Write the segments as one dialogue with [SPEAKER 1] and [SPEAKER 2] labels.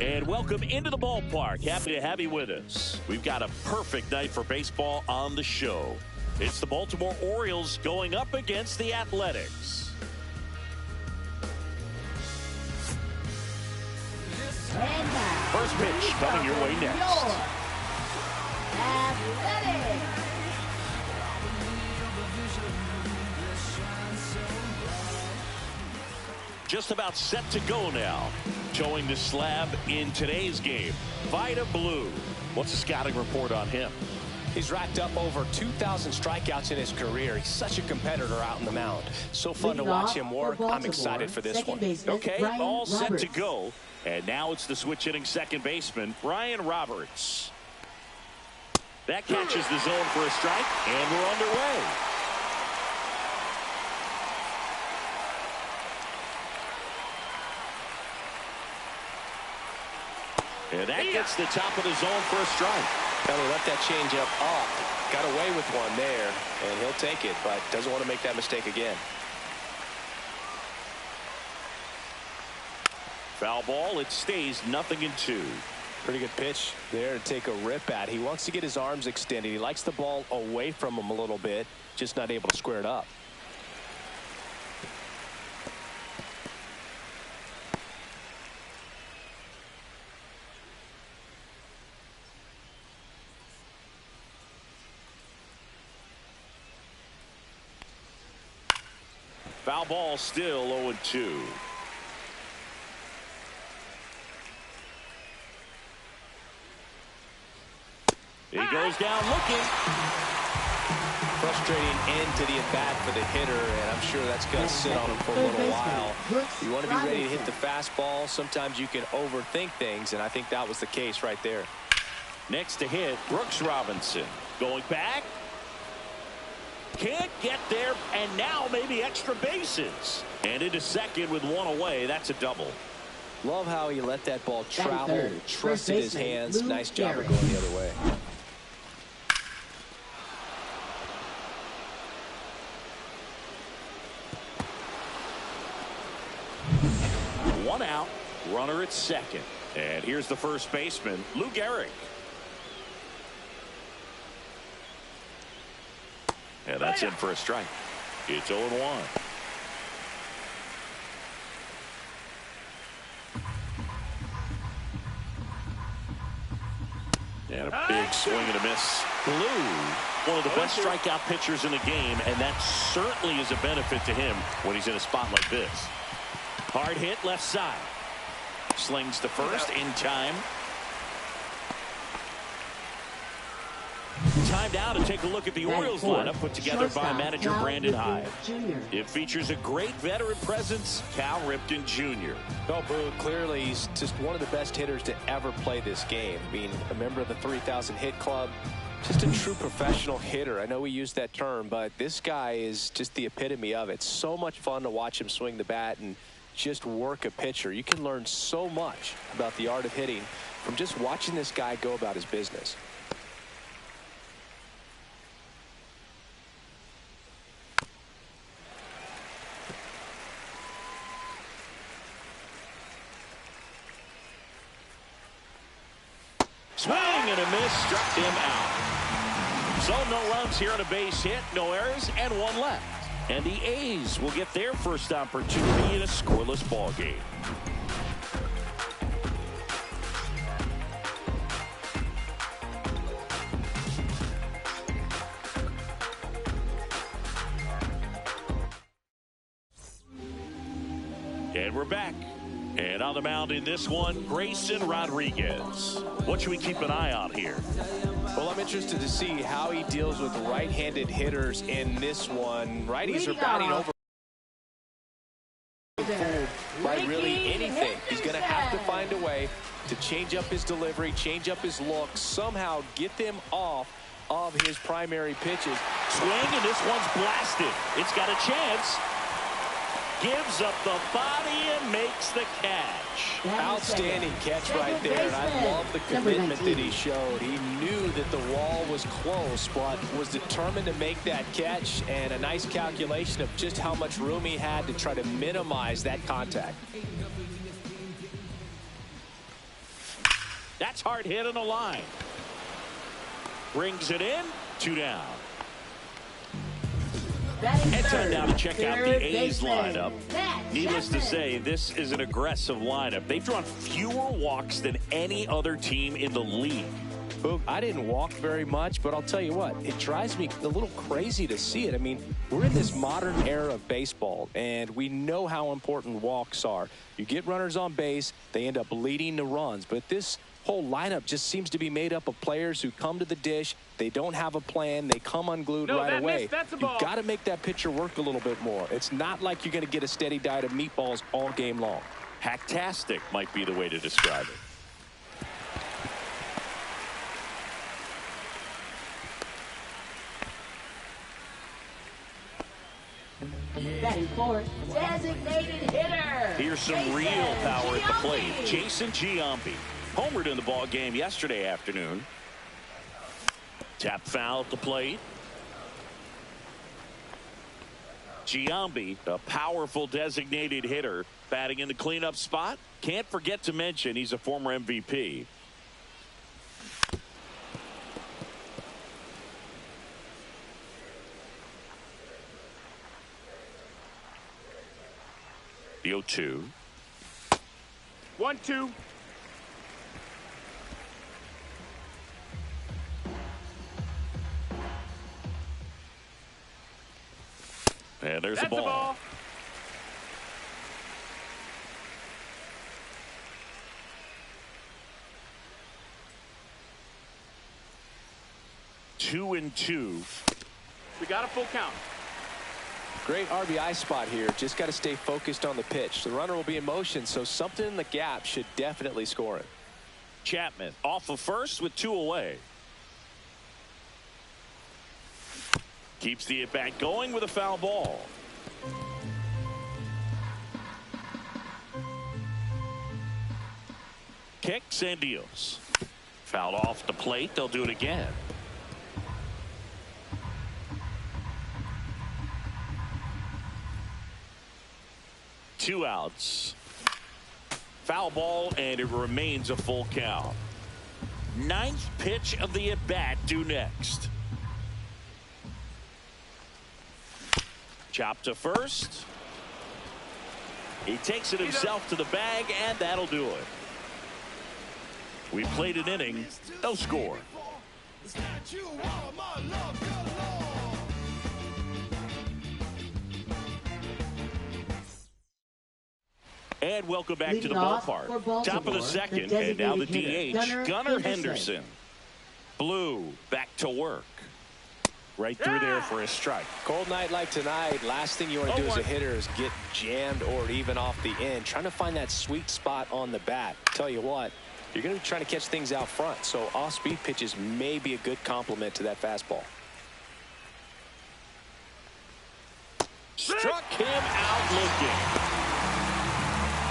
[SPEAKER 1] And welcome into the ballpark. Happy to have you with us. We've got a perfect night for baseball on the show. It's the Baltimore Orioles going up against the Athletics. First pitch coming your way next.
[SPEAKER 2] Athletics.
[SPEAKER 1] Just about set to go now. Showing the slab in today's game. Vida Blue. What's the scouting report on him?
[SPEAKER 2] He's racked up over 2,000 strikeouts in his career. He's such a competitor out in the mound. So fun to watch him work. I'm excited for this one.
[SPEAKER 1] Okay, all set to go. And now it's the switch hitting second baseman, Ryan Roberts. That catches the zone for a strike, and we're underway. And that gets the top of the zone for a strike.
[SPEAKER 2] Now he left that changeup off. Got away with one there, and he'll take it, but doesn't want to make that mistake again.
[SPEAKER 1] Foul ball. It stays 0-2.
[SPEAKER 2] Pretty good pitch there to take a rip at. He wants to get his arms extended. He likes the ball away from him a little bit, just not able to square it up.
[SPEAKER 1] Foul ball, still 0-2. He goes down looking.
[SPEAKER 2] Frustrating end to the at-bat for the hitter, and I'm sure that's going to sit on him for a little while. You want to be ready to hit the fastball. Sometimes you can overthink things, and I think that was the case right there.
[SPEAKER 1] Next to hit, Brooks Robinson. Going back. Can't get there, and now maybe extra bases. And into second with one away. That's a double.
[SPEAKER 2] Love how he let that ball travel, trusted his hands. Nice job of going the other way.
[SPEAKER 1] One out, runner at second. And here's the first baseman, Lou Gehrig. And that's in for a strike. It's 0-1. And a big swing and a miss. Lou, one of the best strikeout pitchers in the game, and that certainly is a benefit to him when he's in a spot like this. Hard hit left side. Slings to first in time. Time now to take a look at the Orioles lineup put together by manager Brandon Hyde. It features a great veteran presence, Cal Ripken Jr.
[SPEAKER 2] Oh, Boo, clearly he's just one of the best hitters to ever play this game. Being a member of the 3,000 hit club, just a true professional hitter. I know we use that term, but this guy is just the epitome of it. So much fun to watch him swing the bat and just work a pitcher. You can learn so much about the art of hitting from just watching this guy go about his business.
[SPEAKER 1] Swing and a miss, struck him out. So no runs here on a base hit, no errors, and one left. And the A's will get their first opportunity in a scoreless ball game. And we're back. And on the mound in this one, Grayson Rodriguez. What should we keep an eye on here?
[SPEAKER 2] Well, I'm interested to see how he deals with right-handed hitters in this one. Righties are batting over by really anything. He's going to have to find a way to change up his delivery, change up his look, somehow get them off of his primary pitches.
[SPEAKER 1] Swing, and this one's blasted. It's got a chance. Gives up the body and makes the catch.
[SPEAKER 2] Outstanding catch right there, and I love the commitment that he showed. He knew that the wall was close, but was determined to make that catch, and a nice calculation of just how much room he had to try to minimize that contact.
[SPEAKER 1] That's hard hit on the line. Brings it in, 2 down. And time now to check out the A's lineup. Needless to say, this is an aggressive lineup. They've drawn fewer walks than any other team in the league.
[SPEAKER 2] Boog, I didn't walk very much, but I'll tell you what, it drives me a little crazy to see it. I mean, we're in this modern era of baseball, and we know how important walks are. You get runners on base, they end up leading to runs, but this whole lineup just seems to be made up of players who come to the dish. They don't have a plan. They come unglued right away. You've got to make that pitcher work a little bit more. It's not like you're going to get a steady diet of meatballs all game long.
[SPEAKER 1] Hacktastic might be the way to describe it.
[SPEAKER 3] Batting fourth, designated hitter.
[SPEAKER 1] Here's some real power at the plate. Jason Giambi homered in the ball game yesterday afternoon. Tap foul at the plate. Giambi, a powerful designated hitter, batting in the cleanup spot. Can't forget to mention he's a former MVP. The 0-2.
[SPEAKER 4] 1-2.
[SPEAKER 1] And there's the ball. 2-2.
[SPEAKER 4] We got a full count.
[SPEAKER 2] Great RBI spot here. Just got to stay focused on the pitch. The runner will be in motion, so something in the gap should definitely score it.
[SPEAKER 1] Chapman off of first with 2 away. Keeps the at-bat going with a foul ball. Kicks and deals. Fouled off the plate. They'll do it again. Two outs. Foul ball, and it remains a full count. 9th pitch of the at-bat due next. Chop to first. He takes it himself to the bag, and that'll do it. We played an inning, no score. And welcome back to the ballpark. Top of the second, and now the DH, Gunnar Henderson. Blue back to work. Right through there for a strike.
[SPEAKER 2] Cold night like tonight, last thing you want to do as a hitter is get jammed or even off the end. Trying to find that sweet spot on the bat. Tell you what, you're going to be trying to catch things out front, so off-speed pitches may be a good complement to that fastball.
[SPEAKER 1] Struck him out looking.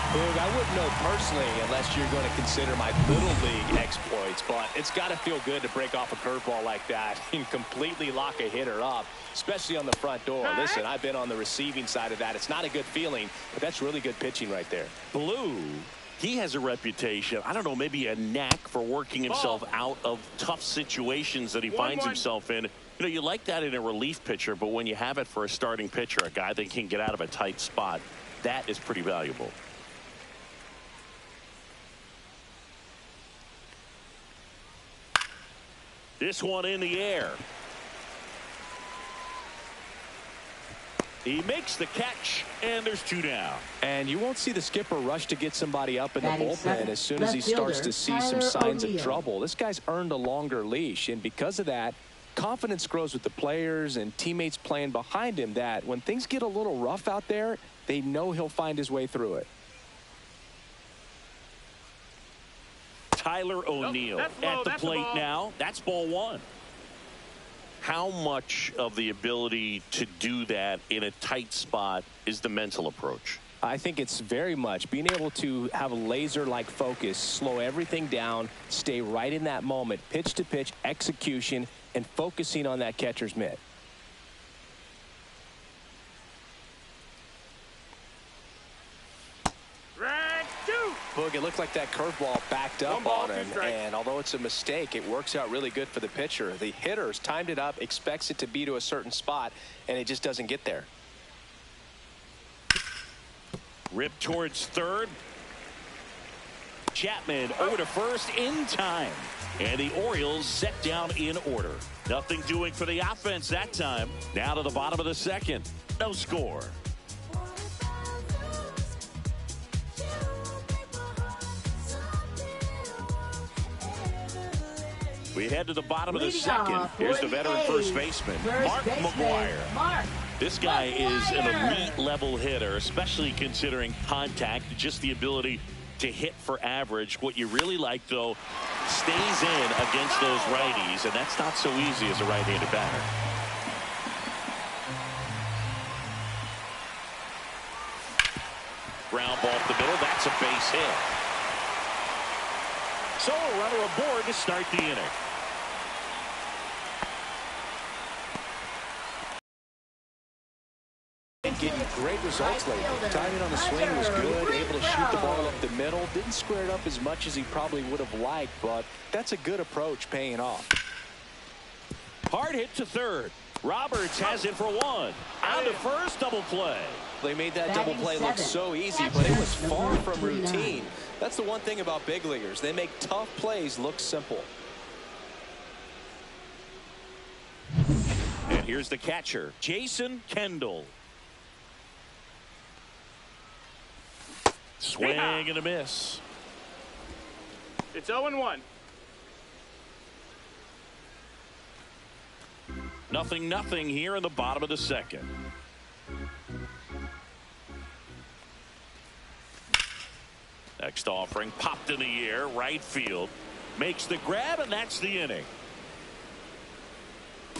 [SPEAKER 2] Boog, I wouldn't know personally unless you're going to consider my little league exploits, but it's got to feel good to break off a curveball like that and completely lock a hitter up, especially on the front door. Listen, I've been on the receiving side of that. It's not a good feeling, but that's really good pitching right there.
[SPEAKER 1] Blue, he has a reputation, I don't know, maybe a knack for working himself out of tough situations that he finds himself in. You know, you like that in a relief pitcher, but when you have it for a starting pitcher, a guy that can get out of a tight spot, that is pretty valuable. This one in the air. He makes the catch, and there's 2 down.
[SPEAKER 2] And you won't see the skipper rush to get somebody up in the bullpen as soon as he starts to see some signs of trouble. This guy's earned a longer leash, and because of that, confidence grows with the players and teammates playing behind him that when things get a little rough out there, they know he'll find his way through it.
[SPEAKER 1] Tyler O'Neill at the plate now. That's ball 1. How much of the ability to do that in a tight spot is the mental approach?
[SPEAKER 2] I think it's very much being able to have a laser-like focus, slow everything down, stay right in that moment, pitch-to-pitch execution, and focusing on that catcher's mitt. Boog, it looked like that curveball backed up on him, and although it's a mistake, it works out really good for the pitcher. The hitter's timed it up, expects it to be to a certain spot, and it just doesn't get there.
[SPEAKER 1] Rip towards third. Chapman over to first in time. And the Orioles set down in order. Nothing doing for the offense that time. Now to the bottom of the second. No score. We head to the bottom of the
[SPEAKER 3] Leading
[SPEAKER 1] second.
[SPEAKER 3] off
[SPEAKER 1] Here's
[SPEAKER 3] for
[SPEAKER 1] the veteran
[SPEAKER 3] A's,
[SPEAKER 1] first baseman, Mark McGwire.
[SPEAKER 3] Mark
[SPEAKER 1] This guy is an
[SPEAKER 3] McGwire.
[SPEAKER 1] elite level hitter, especially considering contact, just the ability to hit for average. What you really like, though, stays in against those righties, and that's not so easy as a right-handed batter. Ground ball up the middle. That's a base hit. So a runner aboard to start the inning.
[SPEAKER 2] And getting great results lately. Timing on the swing was good. Able to shoot the ball up the middle. Didn't square it up as much as he probably would have liked, but that's a good approach, paying off.
[SPEAKER 1] Hard hit to third. Roberts has it for one. On to first, double play.
[SPEAKER 2] They made that double
[SPEAKER 3] Batting
[SPEAKER 2] play look
[SPEAKER 3] seven.
[SPEAKER 2] so easy,
[SPEAKER 3] Catcher,
[SPEAKER 2] but it was far
[SPEAKER 3] number
[SPEAKER 2] from
[SPEAKER 3] 39.
[SPEAKER 2] routine. That's the one thing about big leaguers. They make tough plays look simple.
[SPEAKER 1] And here's the catcher, Jason Kendall. Swing and a miss.
[SPEAKER 4] It's 0-1.
[SPEAKER 1] 0-0 here in the bottom of the second. Next offering popped in the air, right field. Makes the grab, and that's the inning.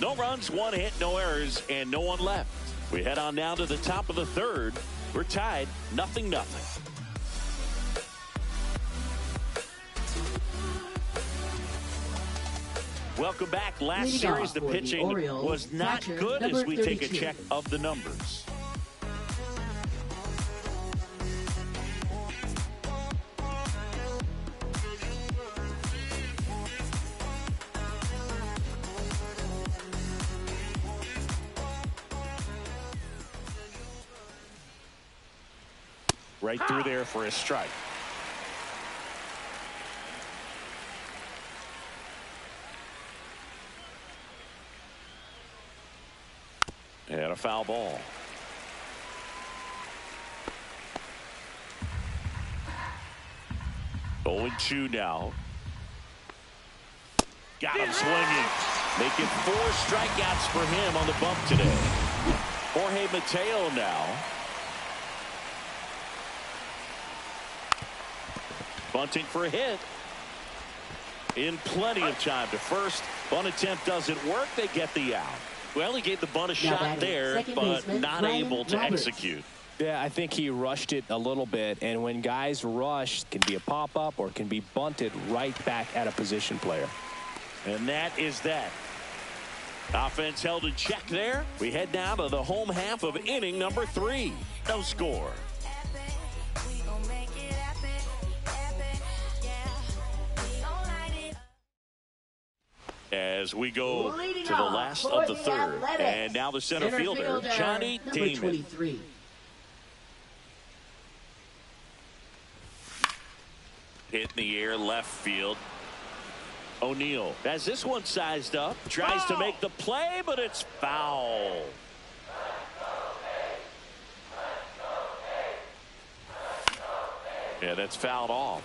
[SPEAKER 1] No runs, one hit, no errors, and no one left. We head on now to the top of the third. We're tied 0-0. Welcome back. Last
[SPEAKER 3] Leading
[SPEAKER 1] series,
[SPEAKER 3] off
[SPEAKER 1] the
[SPEAKER 3] for the
[SPEAKER 1] pitching
[SPEAKER 3] Orioles,
[SPEAKER 1] was not
[SPEAKER 3] catcher,
[SPEAKER 1] good as
[SPEAKER 3] number
[SPEAKER 1] we take a
[SPEAKER 3] 32.
[SPEAKER 1] check of the numbers. Right through there for a strike. And a foul ball. Oh, 0-2 now. Got him swinging. Making 4 strikeouts for him on the bump today. Jorge Mateo now. Bunting for a hit. In plenty of time to first. Bunt attempt doesn't work. They get the out. Well, he gave the bunt a shot
[SPEAKER 3] batting
[SPEAKER 1] there,
[SPEAKER 3] second
[SPEAKER 1] but
[SPEAKER 3] baseman,
[SPEAKER 1] not
[SPEAKER 3] Ryan
[SPEAKER 1] able to
[SPEAKER 3] Roberts.
[SPEAKER 1] execute.
[SPEAKER 2] Yeah, I think he rushed it a little bit, and when guys rush, it can be a pop-up or it can be bunted right back at a position player.
[SPEAKER 1] And that is that. Offense held in check there. We head now to the home half of inning number 3. No score. As we go
[SPEAKER 3] Leading
[SPEAKER 1] to the
[SPEAKER 3] off
[SPEAKER 1] last
[SPEAKER 3] for
[SPEAKER 1] of the
[SPEAKER 3] the
[SPEAKER 1] third.
[SPEAKER 3] Athletics,
[SPEAKER 1] And now the center fielder, Johnny
[SPEAKER 3] number
[SPEAKER 1] Damon.
[SPEAKER 3] 23.
[SPEAKER 1] Hit in the air, left field. O'Neill has this one sized up. Tries to make the play, but it's foul. Yeah, that's fouled off.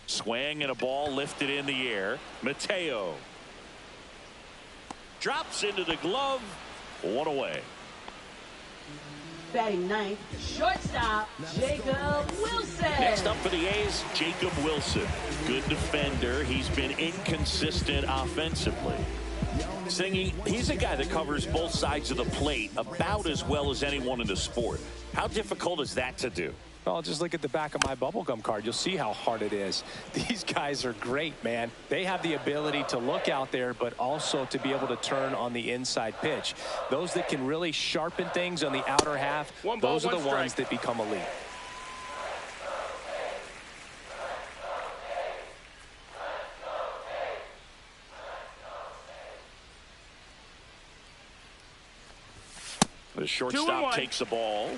[SPEAKER 1] Swing and a ball lifted in the air. Mateo drops into the glove. 1 away.
[SPEAKER 3] Batting ninth, shortstop, Jacob Wilson.
[SPEAKER 1] Next up for the A's, Jacob Wilson. Good defender. He's been inconsistent offensively. Singy, he's a guy that covers both sides of the plate about as well as anyone in the sport. How difficult is that to do?
[SPEAKER 2] Well, just look at the back of my bubblegum card. You'll see how hard it is. These guys are great, man. They have the ability to look out there, but also to be able to turn on the inside pitch. Those that can really sharpen things on the outer half,
[SPEAKER 4] One ball,
[SPEAKER 2] those are
[SPEAKER 4] one
[SPEAKER 2] the ones
[SPEAKER 4] strike.
[SPEAKER 2] that become elite.
[SPEAKER 1] The shortstop
[SPEAKER 4] 2-1.
[SPEAKER 1] takes the ball.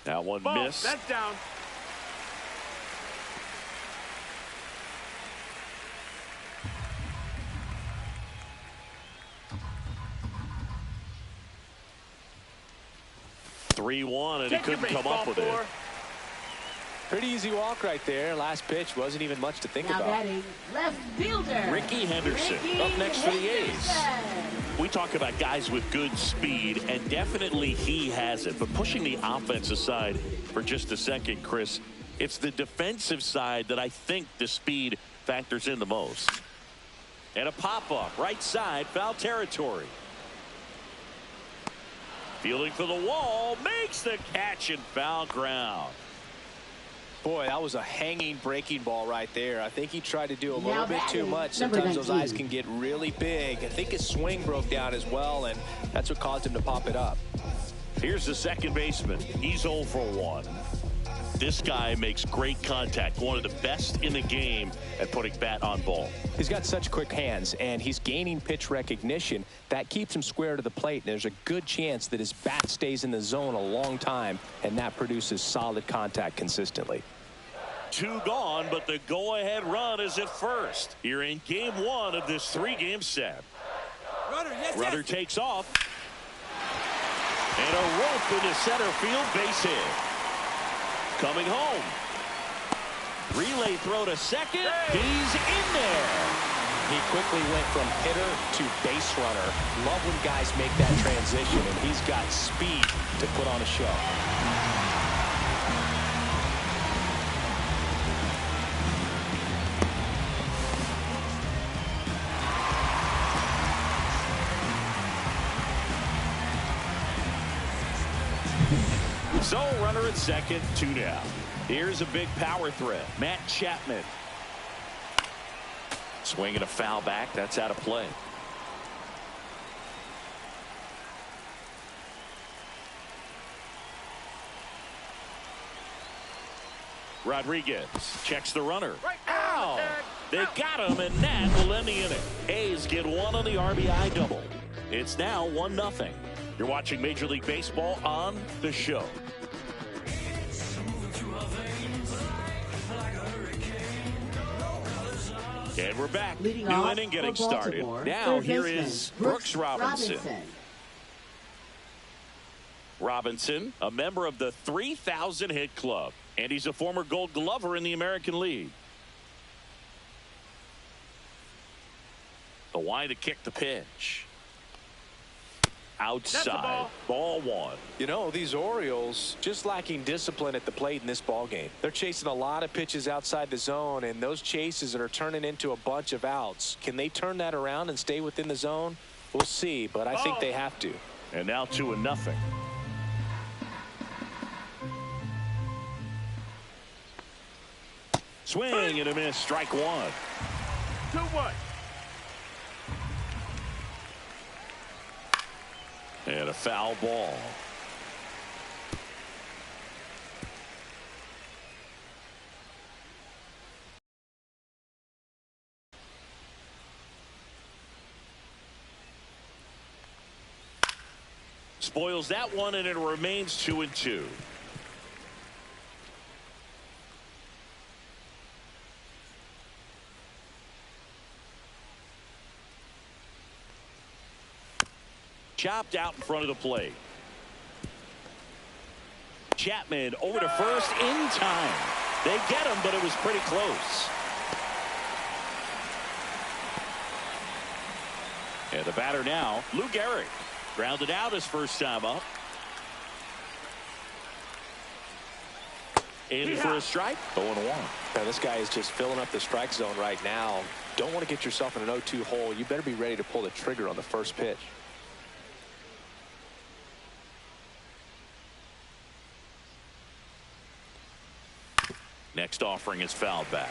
[SPEAKER 1] That one
[SPEAKER 4] Ball.
[SPEAKER 1] missed.
[SPEAKER 4] That's down.
[SPEAKER 1] 3-1, and he couldn't come up with it.
[SPEAKER 2] Pretty easy walk right there. Last pitch wasn't even much to think
[SPEAKER 3] Now
[SPEAKER 2] about.
[SPEAKER 3] batting left fielder
[SPEAKER 1] Ricky Henderson up next for the A's. We talk about guys with good speed, and definitely he has it. But pushing the offense aside for just a second, Chris, it's the defensive side that I think the speed factors in the most. And a pop-up right side, foul territory. Fielding for the wall, makes the catch in foul ground.
[SPEAKER 2] Boy, that was a hanging breaking ball right there. I think he tried to do a little bit too much.
[SPEAKER 3] Number
[SPEAKER 2] Sometimes those
[SPEAKER 3] 19.
[SPEAKER 2] eyes can get really big. I think his swing broke down as well, and that's what caused him to pop it up.
[SPEAKER 1] Here's the second baseman. He's 0 for 1. This guy makes great contact. One of the best in the game at putting bat on ball.
[SPEAKER 2] He's got such quick hands, and he's gaining pitch recognition. That keeps him square to the plate, and there's a good chance that his bat stays in the zone a long time, and that produces solid contact consistently.
[SPEAKER 1] 2 gone, but the go-ahead run is at first. You're in game 1 of this 3-game set. Runner takes off. And a rope into center field, base hit. Coming home. Relay throw to second. He's in there.
[SPEAKER 2] He quickly went from hitter to base runner. Love when guys make that transition, and he's got speed to put on a show.
[SPEAKER 1] So runner at second, 2 down. Here's a big power threat. Matt Chapman. Swinging a foul back. That's out of play. Rodriguez checks the runner. Ow! They got him, and that will end the inning. A's get 1 on the RBI double. It's now 1-0. You're watching Major League Baseball on The Show. And we're back.
[SPEAKER 3] Leading
[SPEAKER 1] New
[SPEAKER 3] off
[SPEAKER 1] inning getting
[SPEAKER 3] for
[SPEAKER 1] started.
[SPEAKER 3] Baltimore,
[SPEAKER 1] Now
[SPEAKER 3] third
[SPEAKER 1] here
[SPEAKER 3] baseman,
[SPEAKER 1] is Brooks Robinson.
[SPEAKER 3] Robinson.
[SPEAKER 1] Robinson, a member of the 3,000 hit club, and he's a former Gold Glover in the American League. The line to kick the pitch. Outside. Ball 1.
[SPEAKER 2] You know, these Orioles just lacking discipline at the plate in this ball game. They're chasing a lot of pitches outside the zone, and those chases are turning into a bunch of outs. Can they turn that around and stay within the zone? We'll see, but I think they have to.
[SPEAKER 1] And now 2-0. Swing and a miss. Strike 1.
[SPEAKER 4] 2-1.
[SPEAKER 1] And a foul ball. Spoils that one, and it remains 2-2. Chopped out in front of the plate. Chapman over to first in time. They get him, but it was pretty close. And the batter now, Lou Gehrig. Grounded out his first time up. In for a strike. 0-1.
[SPEAKER 2] Now, this guy is just filling up the strike zone right now. Don't want to get yourself in an 0-2 hole. You better be ready to pull the trigger on the first pitch.
[SPEAKER 1] Next offering is fouled back.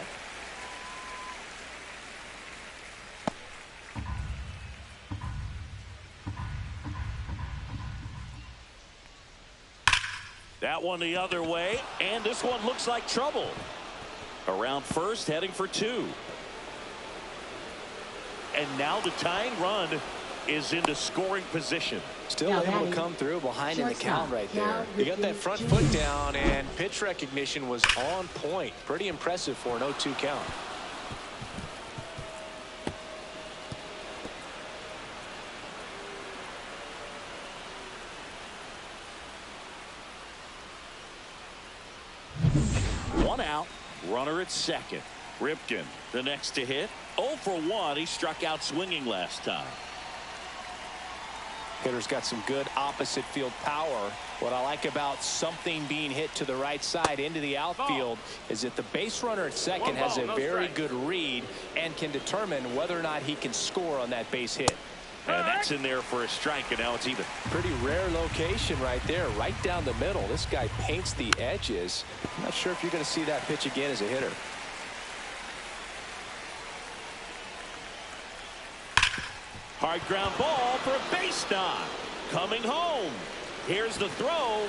[SPEAKER 1] That one the other way, and this one looks like trouble. Around first, heading for 2. And now the tying run is into scoring position.
[SPEAKER 2] Still
[SPEAKER 3] Now
[SPEAKER 2] able to
[SPEAKER 3] batting,
[SPEAKER 2] come through behind in the count right there.
[SPEAKER 3] Cal
[SPEAKER 2] He got that
[SPEAKER 3] Ripken
[SPEAKER 2] front
[SPEAKER 3] Jr.
[SPEAKER 2] foot down, and pitch recognition was on point. Pretty impressive for an 0-2 count.
[SPEAKER 1] One out, runner at second. Ripken, the next to hit. 0 for 1. He struck out swinging last time.
[SPEAKER 2] Hitter's got some good opposite field power. What I like about something being hit to the right side into the outfield is that the base runner at second has a very good read and can determine whether or not he can score on that base hit.
[SPEAKER 1] And that's in there for a strike, and now it's even.
[SPEAKER 2] Pretty rare location right there, right down the middle. This guy paints the edges. I'm not sure if you're going to see that pitch again as a hitter.
[SPEAKER 1] Hard ground ball for a base knock. Coming home. Here's the throw.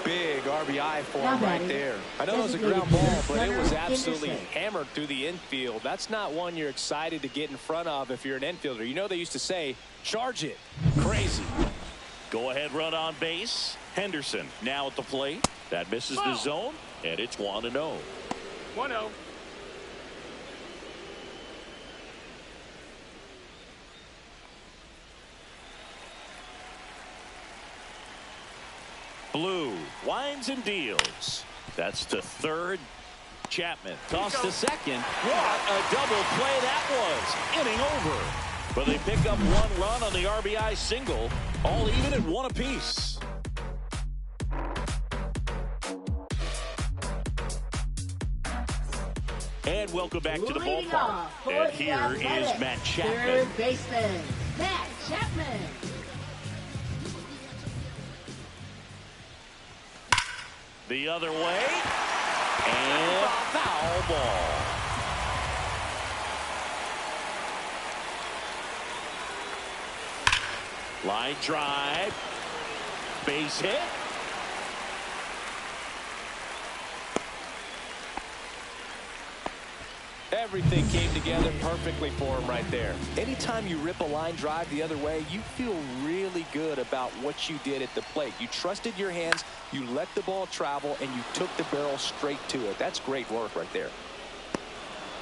[SPEAKER 2] Big RBI for him right there. I know it was a ground ball, but it was absolutely hammered through the infield. That's not one you're excited to get in front of if you're an infielder. You know they used to say, charge it. Crazy.
[SPEAKER 1] Go ahead run on base. Henderson now at the plate. That misses the zone, and it's 1-0.
[SPEAKER 4] 1-0.
[SPEAKER 1] Blue winds and deals. That's to third. Chapman tossed to second. What a double play that was. Inning over. But they pick up 1 run on the RBI single. All even at 1 apiece. And welcome back to the ballpark. And here is Matt Chapman.
[SPEAKER 3] Third baseman, Matt Chapman.
[SPEAKER 1] The other way. And foul ball. Line drive. Base hit.
[SPEAKER 2] Everything came together perfectly for him right there. Anytime you rip a line drive the other way, you feel really good about what you did at the plate. You trusted your hands, you let the ball travel, and you took the barrel straight to it. That's great work right there.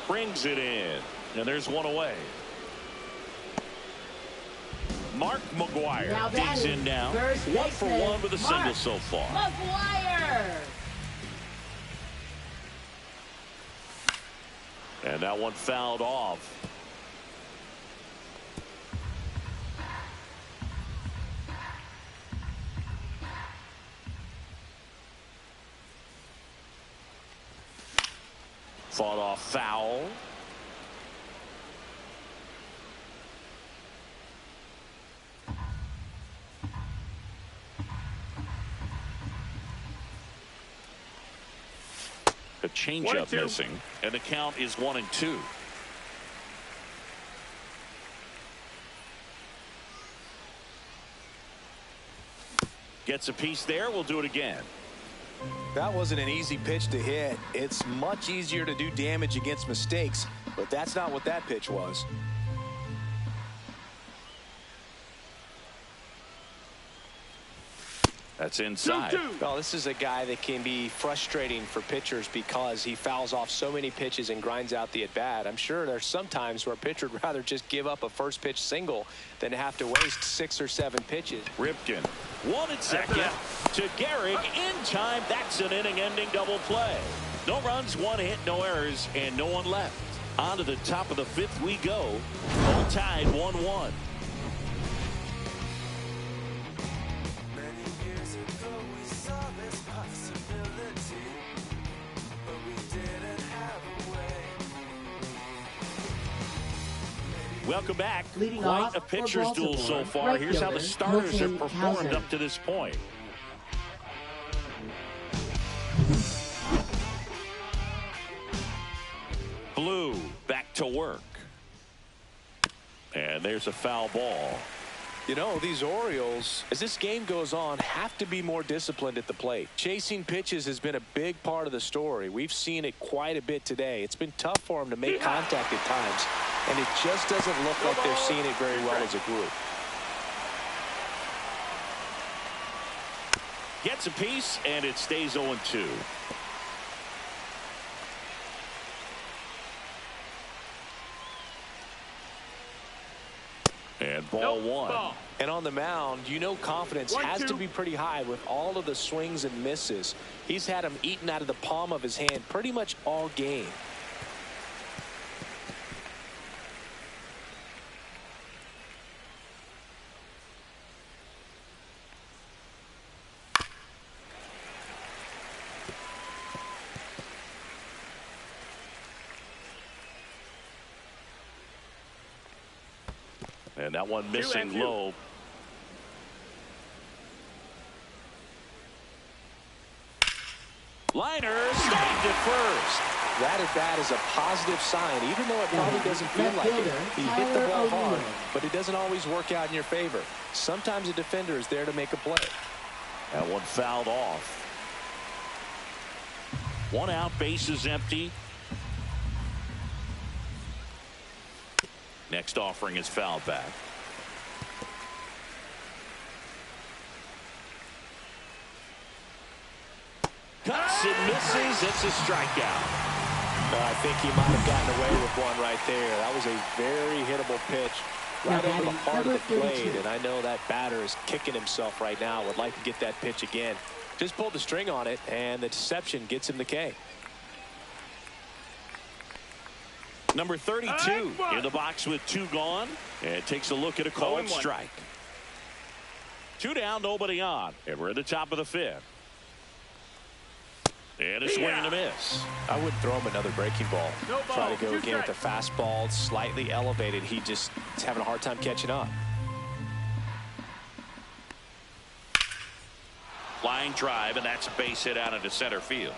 [SPEAKER 1] Brings it in. And there's 1 away. Mark McGuire digs in now. 1 for 1 with a single so far.
[SPEAKER 3] McGuire.
[SPEAKER 1] And that one fouled off. Fought off foul. A changeup missing, and the count is 1-2. Gets a piece there. We'll do it again.
[SPEAKER 2] That wasn't an easy pitch to hit. It's much easier to do damage against mistakes, but that's not what that pitch was.
[SPEAKER 1] That's inside.
[SPEAKER 4] 2-2.
[SPEAKER 2] Well, this is a guy that can be frustrating for pitchers because he fouls off so many pitches and grinds out the at-bat. I'm sure there's some times where a pitcher would rather just give up a first pitch single than have to waste 6 or 7 pitches.
[SPEAKER 1] Ripken, 1 at second to Gehrig in time. That's an inning-ending double play. No runs, 1 hit, no errors, and no one left. On to the top of the 5th we go. All tied 1-1. Welcome back.
[SPEAKER 3] Leading
[SPEAKER 1] Quite
[SPEAKER 3] off
[SPEAKER 1] a
[SPEAKER 3] for
[SPEAKER 1] pitcher's duel so
[SPEAKER 3] Baltimore,
[SPEAKER 1] far.
[SPEAKER 3] right
[SPEAKER 1] Here's how the
[SPEAKER 3] fielder,
[SPEAKER 1] starters have
[SPEAKER 3] Milton
[SPEAKER 1] performed
[SPEAKER 3] Hauser.
[SPEAKER 1] up to this point. Blue back to work. And there's a foul ball.
[SPEAKER 2] You know, these Orioles, as this game goes on, have to be more disciplined at the plate. Chasing pitches has been a big part of the story. We've seen it quite a bit today. It's been tough for them to make contact at times, and it just doesn't look like they're seeing it very well as a group.
[SPEAKER 1] Gets a piece, and it stays 0-2. And ball one.
[SPEAKER 4] Ball.
[SPEAKER 2] And on the mound, you know confidence has to be pretty high with all of the swings and misses. He's had them eaten out of the palm of his hand pretty much all game.
[SPEAKER 1] And that one missing low. Liner stopped at first.
[SPEAKER 2] That at bat is a positive sign, even though it probably doesn't feel like it. He hit the ball hard, but it doesn't always work out in your favor. Sometimes a defender is there to make a play.
[SPEAKER 1] That one fouled off. 1 out, bases empty. Next offering is fouled back. Cuts and misses. It's a strikeout.
[SPEAKER 2] I think he might have gotten away with one right there. That was a very hittable pitch right over the heart of the plate. And I know that batter is kicking himself right now. Would like to get that pitch again. Just pulled the string on it, and the deception gets him the K.
[SPEAKER 1] Number 32 in the box with 2 gone, and takes a look at a called strike. 2 down, nobody on, and we're at the top of the 5th. And a swing and a miss.
[SPEAKER 2] I wouldn't throw him another breaking ball. Try to go again with the fastball, slightly elevated. He just is having a hard time catching up.
[SPEAKER 1] Flying drive, and that's a base hit out into center field.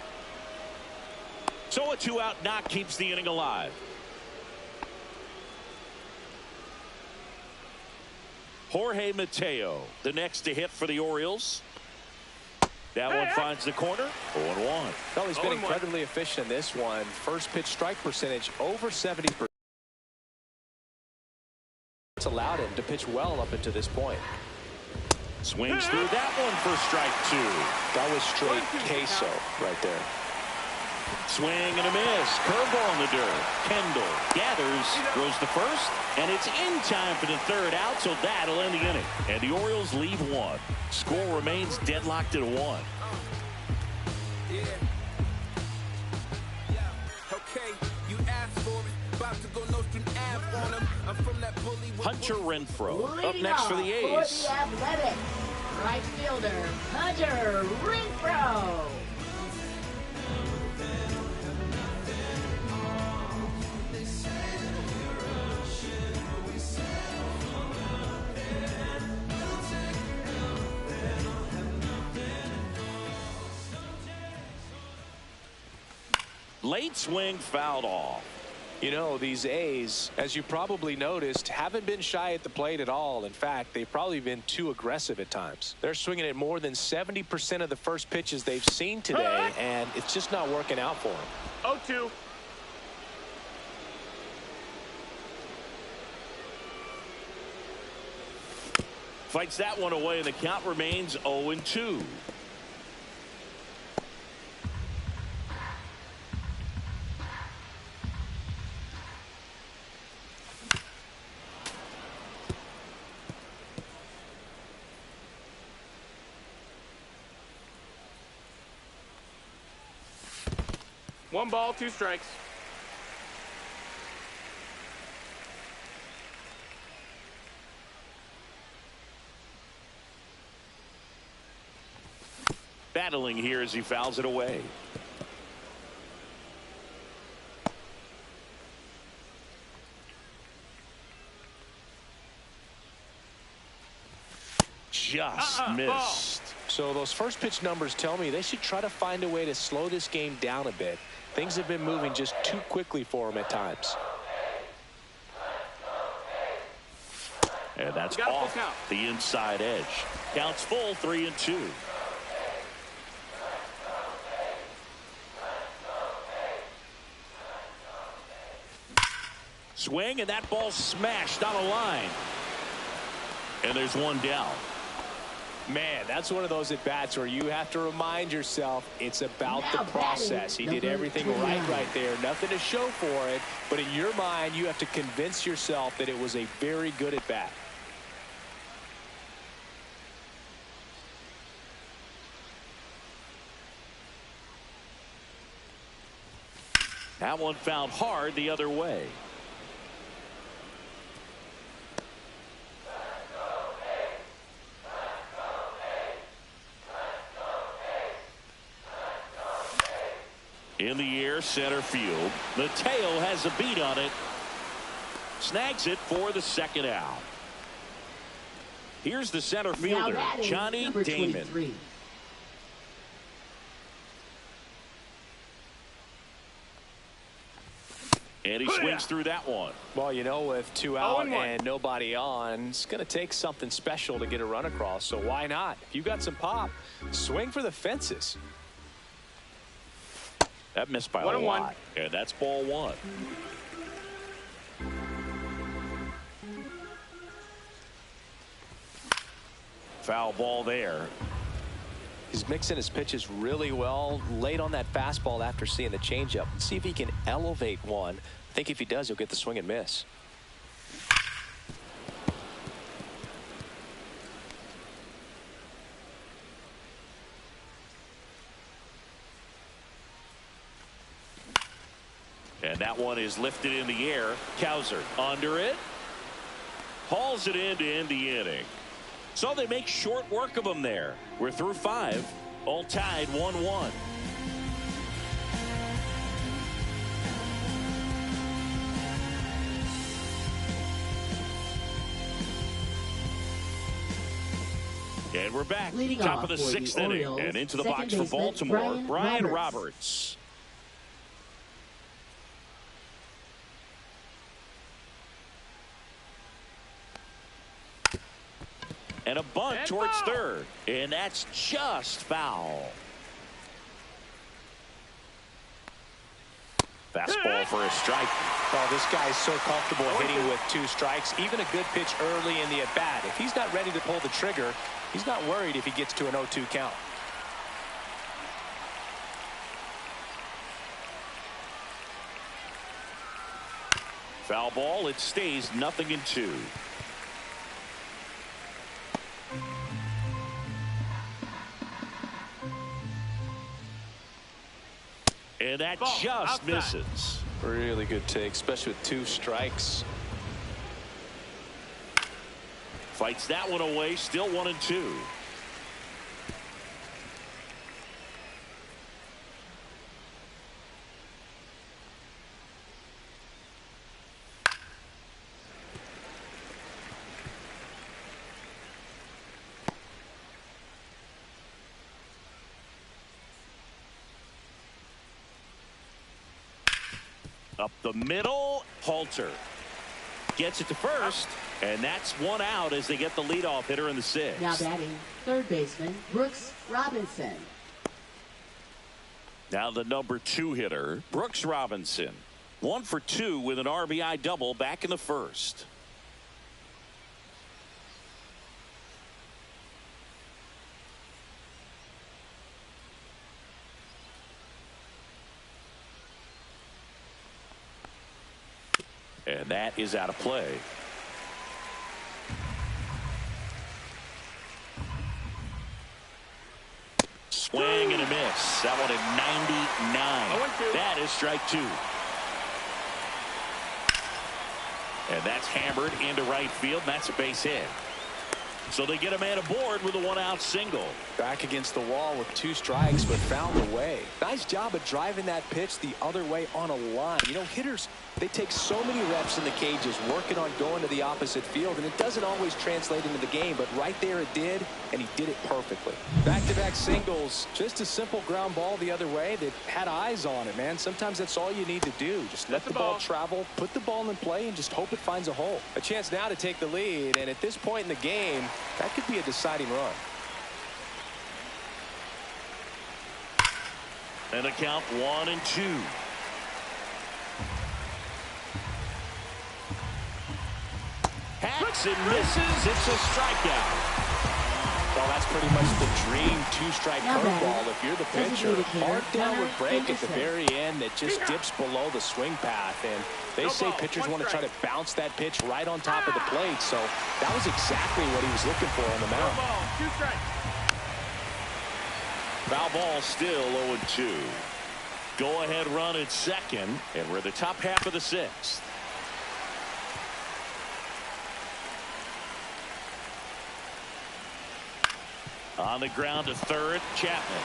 [SPEAKER 1] So a 2-out knock keeps the inning alive. Jorge Mateo, the next to hit for the Orioles. That one finds the corner. 0-1.
[SPEAKER 2] Well, he's been incredibly efficient in this one. First pitch strike percentage over 70%. It's allowed him to pitch well up until this point.
[SPEAKER 1] Swings through that one for strike 2.
[SPEAKER 2] That was straight queso right there.
[SPEAKER 1] Swing and a miss. Curveball in the dirt. Kendall gathers, throws the first, and it's in time for the 3rd out, so that'll end the inning. And the Orioles leave 1. Score remains deadlocked at 1. Hunter Renfroe up next for the A's.
[SPEAKER 3] For the Athletic, right fielder Hunter Renfroe.
[SPEAKER 1] Late swing fouled off.
[SPEAKER 2] You know, these A's, as you probably noticed, haven't been shy at the plate at all. In fact, they've probably been too aggressive at times. They're swinging at more than 70% of the first pitches they've seen today, and it's just not working out for them.
[SPEAKER 4] 0-2.
[SPEAKER 1] Fights that one away, and the count remains 0-2.
[SPEAKER 4] One ball, 2 strikes.
[SPEAKER 1] Battling here as he fouls it away. Just missed.
[SPEAKER 2] So those first pitch numbers tell me they should try to find a way to slow this game down a bit. Things have been moving just too quickly for him at times.
[SPEAKER 1] And that's off the inside edge. Counts full, 3-2. Swing, and that ball smashed on a line. And there's one down.
[SPEAKER 2] Man, that's one of those at-bats where you have to remind yourself it's about the process. He did everything right there. Nothing to show for it. But in your mind, you have to convince yourself that it was a very good at-bat.
[SPEAKER 1] That one fouled hard the other way. In the air, center field. Mateo has a beat on it. Snags it for the second out. Here's the center fielder, Johnny Damon.
[SPEAKER 3] 23.
[SPEAKER 1] And he swings through that one.
[SPEAKER 2] Well, you know, with 2 out and nobody on, it's going to take something special to get a run across. So why not? If you got some pop, swing for the fences.
[SPEAKER 1] That missed by a lot. And that's ball one. Foul ball there.
[SPEAKER 2] He's mixing his pitches really well late on that fastball after seeing the changeup. See if he can elevate one. I think if he does, he'll get the swing and miss.
[SPEAKER 1] And that one is lifted in the air. Cowser under it. Hauls it in to end the inning. So they make short work of them there. We're through 5. All tied 1-1. And we're back.
[SPEAKER 3] Leading
[SPEAKER 1] Top
[SPEAKER 3] off
[SPEAKER 1] of the
[SPEAKER 3] for
[SPEAKER 1] 6th
[SPEAKER 3] the
[SPEAKER 1] inning.
[SPEAKER 3] Orioles,
[SPEAKER 1] And into the
[SPEAKER 3] second
[SPEAKER 1] box for
[SPEAKER 3] baseman,
[SPEAKER 1] Baltimore, Brian
[SPEAKER 3] Roberts.
[SPEAKER 1] Roberts. And a bunt towards third. And that's just foul. Fastball for a strike.
[SPEAKER 2] Oh, this guy's so comfortable hitting with 2 strikes. Even a good pitch early in the at-bat. If he's not ready to pull the trigger, he's not worried if he gets to an 0-2 count.
[SPEAKER 1] Foul ball. It stays 0-2. And that just misses.
[SPEAKER 2] Really good take, especially with 2 strikes.
[SPEAKER 1] Fights that one away. Still 1-2. Up the middle, Halter gets it to first, and that's 1 out as they get the leadoff hitter in the 6th.
[SPEAKER 3] Now batting, third baseman, Brooks Robinson.
[SPEAKER 1] Now the number 2 hitter, Brooks Robinson. 1 for 2 with an RBI double back in the 1st. And that is out of play. Swing and a miss. That one at 99. That is strike 2. And that's hammered into right field. And that's a base hit. So they get a man aboard with a 1-out single.
[SPEAKER 2] Back against the wall with 2 strikes, but found a way. Nice job of driving that pitch the other way on a line. You know, hitters, they take so many reps in the cages working on going to the opposite field, and it doesn't always translate into the game, but right there it did, and he did it perfectly. Back-to-back singles, just a simple ground ball the other way that had eyes on it, man. Sometimes that's all you need to do. Just let the ball travel, put the ball in play, and just hope it finds a hole. A chance now to take the lead, and at this point in the game, that could be a deciding run.
[SPEAKER 1] And a count 1-2. Hacks and misses. It's a strikeout.
[SPEAKER 2] Well, that's pretty much the dream 2-strike curveball. If you're the pitcher, hard downward break at the very end that just dips below the swing path. And they say pitchers want to try to bounce that pitch right on top of the plate. So that was exactly what he was looking for on the mound.
[SPEAKER 1] Foul ball still 0-2. Go-ahead run at second, and we're the top half of the sixth. On the ground to third, Chapman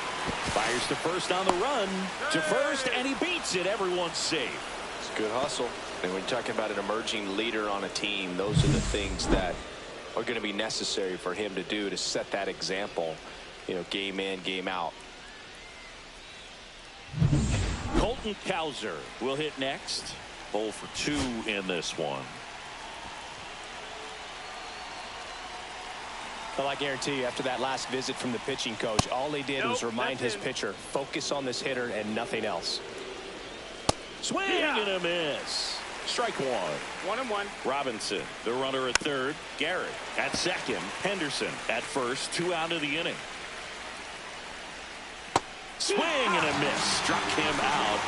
[SPEAKER 1] fires to first on the run to first, and he beats it. Everyone's safe.
[SPEAKER 2] It's good hustle. And when you're talking about an emerging leader on a team, those are the things that are going to be necessary for him to do to set that example, you know, game in, game out.
[SPEAKER 1] Colton Cowser will hit next. 0 for 2 in this one.
[SPEAKER 2] Well, I guarantee you, after that last visit from the pitching coach, all he did was remind his pitcher, focus on this hitter and nothing else.
[SPEAKER 1] Swing and a miss. Strike one.
[SPEAKER 4] 1-1.
[SPEAKER 1] Robinson, the runner at third. Garrett at second. Henderson at first. 2 out of the inning. Swing and a miss. Struck him out.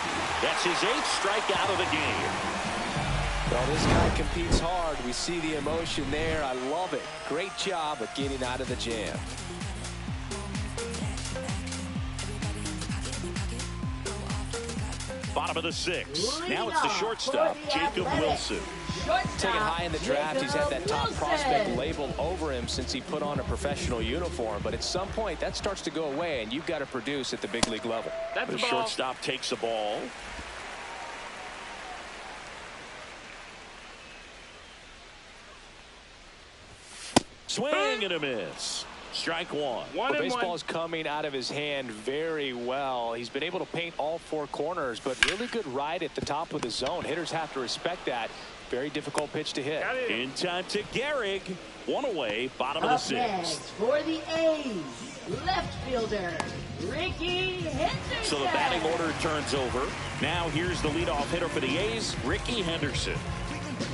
[SPEAKER 1] That's his 8th strikeout of the game.
[SPEAKER 2] Well, this guy competes hard. We see the emotion there. I love it. Great job of getting out of the jam.
[SPEAKER 1] Bottom of the 6th. Now it's the shortstop, Jacob Wilson.
[SPEAKER 2] Taken high in the draft, he's had that top prospect labeled over him since he put on a professional uniform. But at some point, that starts to go away, and you've got to produce at the big league level.
[SPEAKER 4] That's
[SPEAKER 1] The
[SPEAKER 4] the ball.
[SPEAKER 1] shortstop takes the ball. Swing and a miss. Strike one.
[SPEAKER 2] The baseball is coming out of his hand very well. He's been able to paint all 4 corners, but really good ride at the top of the zone. Hitters have to respect that. Very difficult pitch to hit.
[SPEAKER 1] In time to Gehrig. 1 away, bottom of the 6th.
[SPEAKER 3] Next for the A's, left fielder, Ricky Henderson.
[SPEAKER 1] So the batting order turns over. Now here's the leadoff hitter for the A's, Ricky Henderson.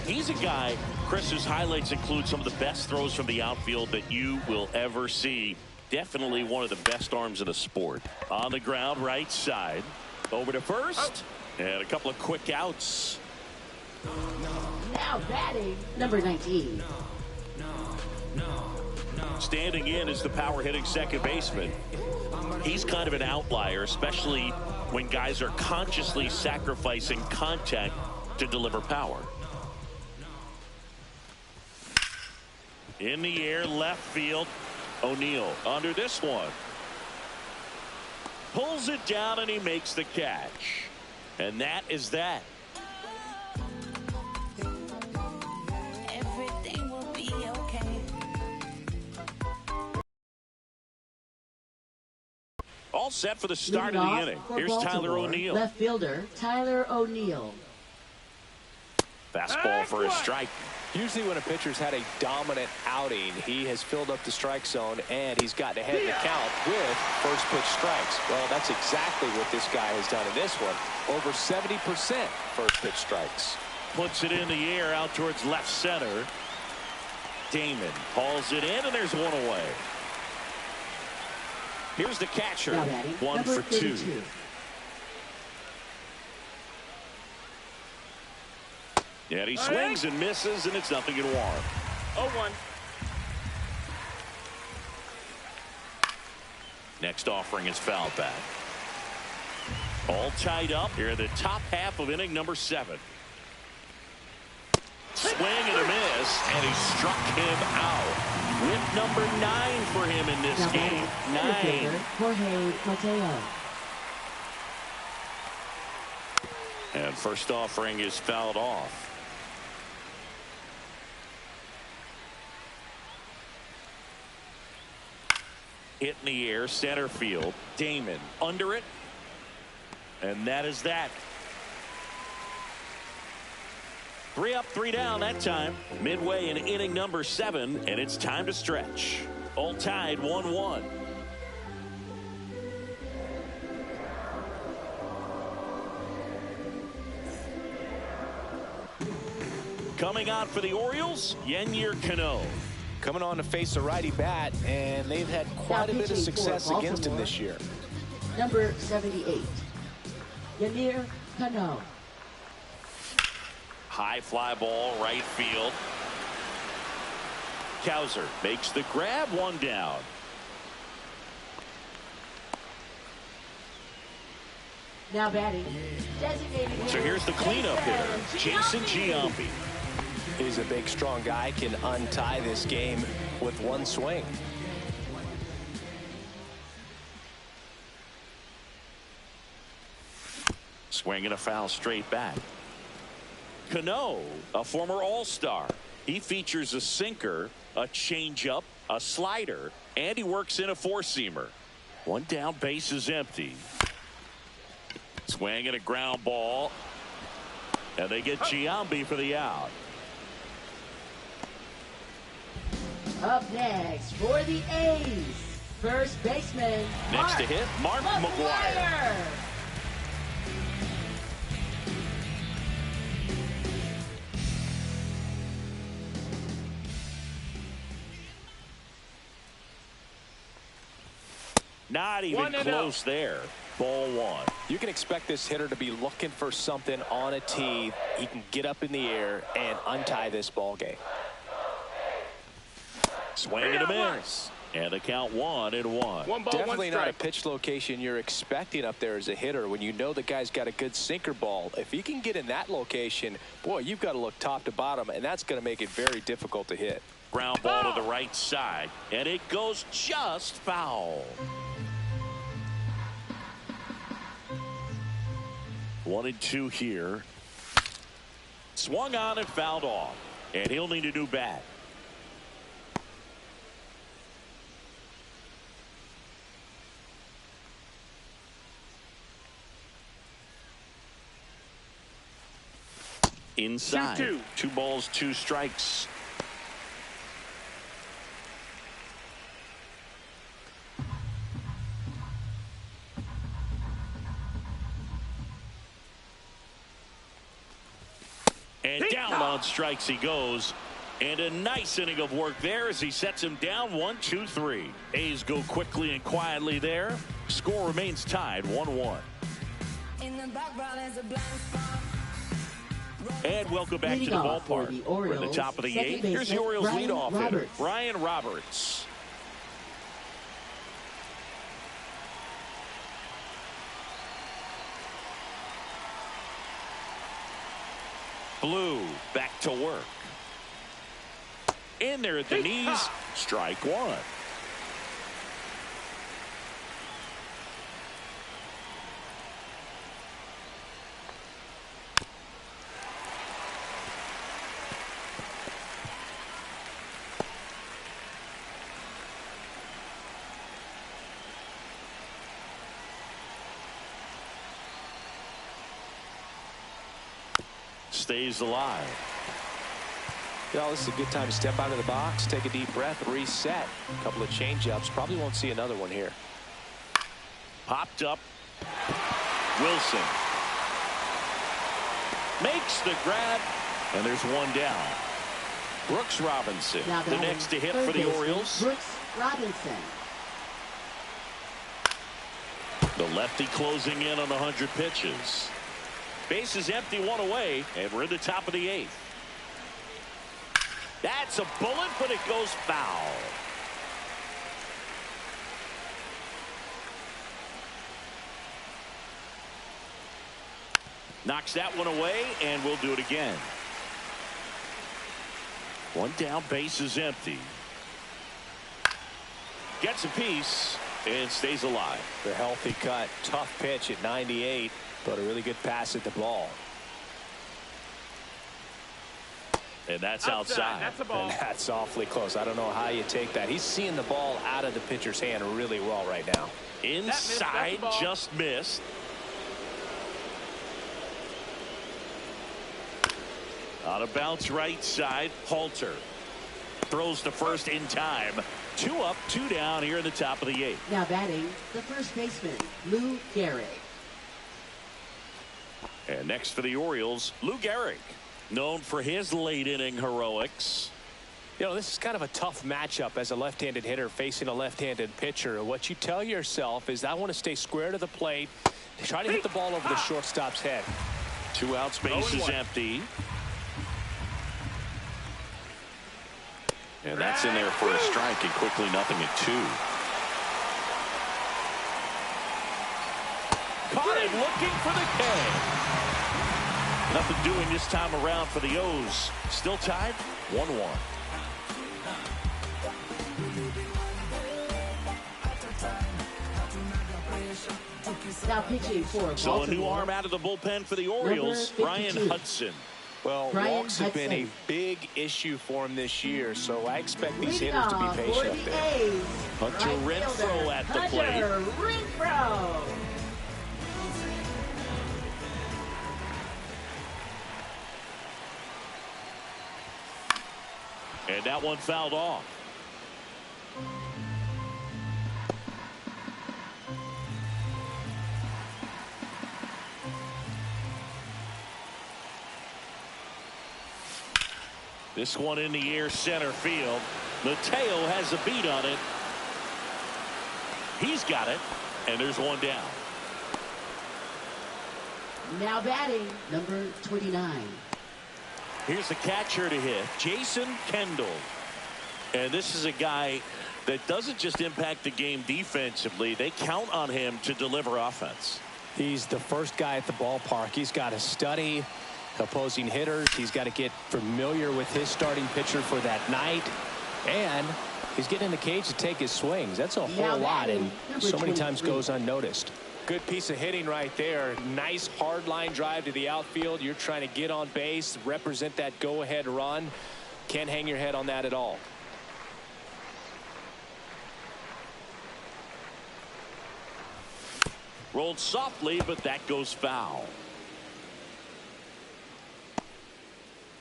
[SPEAKER 1] He's a guy, Chris, whose highlights include some of the best throws from the outfield that you will ever see. Definitely one of the best arms in the sport. On the ground, right side. Over to first. And a couple of quick outs.
[SPEAKER 3] Now batting, number 19.
[SPEAKER 1] Standing in is the power hitting second baseman. He's kind of an outlier, especially when guys are consciously sacrificing contact to deliver power. In the air, left field. O'Neill under this one. Pulls it down and he makes the catch. And that is that.
[SPEAKER 5] Everything will be okay.
[SPEAKER 1] All set for the start of the inning. Here's Tyler O'Neill.
[SPEAKER 3] Left fielder, Tyler O'Neill.
[SPEAKER 1] Fastball for a strike.
[SPEAKER 2] Usually when a pitcher's had a dominant outing, he has filled up the strike zone and he's gotten ahead in the count with first pitch strikes. Well, that's exactly what this guy has done in this one. Over 70% first pitch strikes.
[SPEAKER 1] Puts it in the air out towards left center. Damon hauls it in, and there's 1 away. Here's the catcher.
[SPEAKER 3] Now batting,
[SPEAKER 1] 1
[SPEAKER 3] number
[SPEAKER 1] for 2.
[SPEAKER 3] 32.
[SPEAKER 1] And he swings and misses, and it's 0-1.
[SPEAKER 4] 0-1.
[SPEAKER 1] Next offering is foul back. All tied up here in the top half of inning number 7. Swing and a miss, and he struck him out. With number 9 for him in this
[SPEAKER 3] Now
[SPEAKER 1] game.
[SPEAKER 3] batting,
[SPEAKER 1] 9.
[SPEAKER 3] Jorge Mateo.
[SPEAKER 1] And first offering is fouled off. Hit in the air, center field. Damon under it. And that is that. 3 up, 3 down that time. Midway in inning number 7, and it's time to stretch. All tied 1-1. Coming out for the Orioles, Yennier Cano.
[SPEAKER 2] Coming on to face a righty bat, and they've had quite a bit of success against him this year.
[SPEAKER 3] Number 78, Yennier Cano.
[SPEAKER 1] High fly ball, right field. Cowser makes the grab, 1 down.
[SPEAKER 3] Now batting, designated
[SPEAKER 1] So here's the cleanup hitter, Jason Giambi.
[SPEAKER 2] He's a big, strong guy, can untie this game with one swing.
[SPEAKER 1] Swinging a foul straight back. Cano, a former All-Star. He features a sinker, a changeup, a slider, and he works in a four-seamer. One down, base is empty. Swinging a ground ball. And they get Giambi for the out.
[SPEAKER 3] Up next for the A's, first baseman.
[SPEAKER 1] Next to hit, Mark McGwire. Not even close there. Ball one.
[SPEAKER 2] You can expect this hitter to be looking for something on a tee. He can get up in the air and untie this ball game.
[SPEAKER 1] Swing and a miss. And the count 1-1.
[SPEAKER 4] One ball,
[SPEAKER 2] Definitely
[SPEAKER 4] one
[SPEAKER 2] not a
[SPEAKER 4] strike.
[SPEAKER 2] pitch location you're expecting up there as a hitter when you know the guy's got a good sinker ball. If he can get in that location, boy, you've got to look top to bottom, and that's going to make it very difficult to hit.
[SPEAKER 1] Ground ball to the right side, and it goes just foul. 1-2 here. Swung on and fouled off, and he'll need a new bat. Inside.
[SPEAKER 4] 2-2.
[SPEAKER 1] 2 balls, 2 strikes. And down on strikes he goes. And a nice inning of work there as he sets him down 1-2-3. A's go quickly and quietly there. Score remains tied 1-1.
[SPEAKER 5] In the background is a blind spot.
[SPEAKER 1] And welcome back to the
[SPEAKER 3] Leading off for
[SPEAKER 1] ballpark.
[SPEAKER 3] the
[SPEAKER 1] We're in the
[SPEAKER 3] Orioles,
[SPEAKER 1] top of the
[SPEAKER 3] second
[SPEAKER 1] 8th. Here's the
[SPEAKER 3] baseman,
[SPEAKER 1] Orioles
[SPEAKER 3] Ryan
[SPEAKER 1] leadoff hitter,
[SPEAKER 3] Roberts.
[SPEAKER 1] Ryan Roberts. Blue back to work. In there at the knees. Strike one. Stays alive.
[SPEAKER 2] You know, this is a good time to step out of the box, take a deep breath, reset. A couple of changeups. Probably won't see another one here.
[SPEAKER 1] Popped up. Wilson makes the grab, and there's one down. Brooks Robinson,
[SPEAKER 3] Now
[SPEAKER 1] the
[SPEAKER 3] batting,
[SPEAKER 1] next to hit
[SPEAKER 3] third
[SPEAKER 1] for the
[SPEAKER 3] baseman,
[SPEAKER 1] Orioles.
[SPEAKER 3] Brooks Robinson.
[SPEAKER 1] The lefty closing in on 100 pitches. Base is empty, one away, and we're in the top of the 8th. That's a bullet, but it goes foul. Knocks that one away, and we'll do it again. One down, base is empty. Gets a piece and stays alive.
[SPEAKER 2] The healthy cut, tough pitch at 98, but a really good pass at the ball.
[SPEAKER 1] And that's outside.
[SPEAKER 4] That's a ball.
[SPEAKER 2] And that's awfully close. I don't know how you take that. He's seeing the ball out of the pitcher's hand really well right now.
[SPEAKER 1] Inside,
[SPEAKER 4] That's
[SPEAKER 1] just missed. On a bounce right side, Halter throws to first in time. 2 up, 2 down here in the top of the 8th.
[SPEAKER 3] Now batting, the first baseman, Lou Gehrig.
[SPEAKER 1] And next for the Orioles, Lou Gehrig, known for his late inning heroics.
[SPEAKER 2] You know, this is kind of a tough matchup as a left-handed hitter facing a left-handed pitcher. What you tell yourself is, I want to stay square to the plate, try to hit the ball over the shortstop's head.
[SPEAKER 1] 2 outs, base is empty. And that's in there for a strike, and quickly nothing at 2. caught him looking for the K. Nothing doing this time around for the O's. Still tied 1-1.
[SPEAKER 3] Now pitching for Baltimore.
[SPEAKER 1] So a new arm out of the bullpen for the Orioles, Brian Hudson.
[SPEAKER 2] Well,
[SPEAKER 3] Brian
[SPEAKER 2] walks have been a
[SPEAKER 3] Hudson.
[SPEAKER 2] big issue for him this year, so I expect these
[SPEAKER 3] Leading
[SPEAKER 2] hitters to be
[SPEAKER 3] off
[SPEAKER 2] patient
[SPEAKER 3] for
[SPEAKER 2] up
[SPEAKER 3] the
[SPEAKER 2] there.
[SPEAKER 3] A's,
[SPEAKER 1] Hunter
[SPEAKER 3] right
[SPEAKER 1] Renfroe
[SPEAKER 3] fielder,
[SPEAKER 1] at the
[SPEAKER 3] Hunter
[SPEAKER 1] plate.
[SPEAKER 3] Renfroe.
[SPEAKER 1] And that one fouled off. This one in the air center field. Mateo has a beat on it. He's got it. And there's one down.
[SPEAKER 3] Now batting, number 29.
[SPEAKER 1] Here's the catcher to hit, Jason Kendall. And this is a guy that doesn't just impact the game defensively. They count on him to deliver offense.
[SPEAKER 2] He's the first guy at the ballpark. He's got to study opposing hitters. He's got to get familiar with his starting pitcher for that night. And he's getting in the cage to take his swings. That's a whole lot, and so many times goes unnoticed. Good piece of hitting right there. Nice hard line drive to the outfield. You're trying to get on base, represent that go-ahead run. Can't hang your head on that at all.
[SPEAKER 1] Rolled softly, but that goes foul.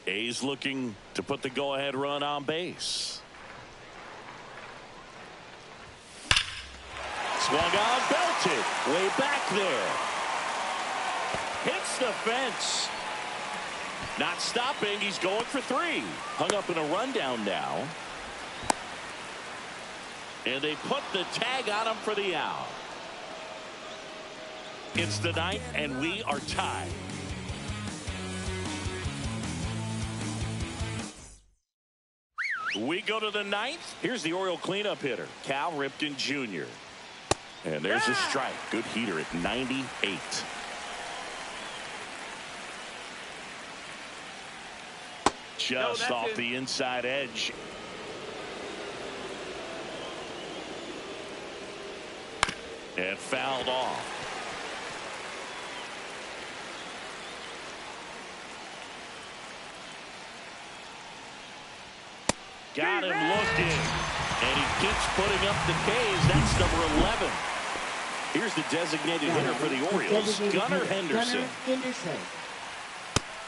[SPEAKER 1] A's looking to put the go-ahead run on base. Swung on, belted, way back there. Hits the fence. Not stopping, he's going for three. Hung up in a rundown now. And they put the tag on him for the out. It's the ninth, and we are tied. We go to the ninth. Here's the Oriole cleanup hitter, Cal Ripken Jr. And there's a strike. Good heater at 98. Just off the inside edge. And fouled off. Got him looking. And he keeps putting up the K's. That's number 11. Here's the designated hitter for the Orioles, Gunnar Henderson.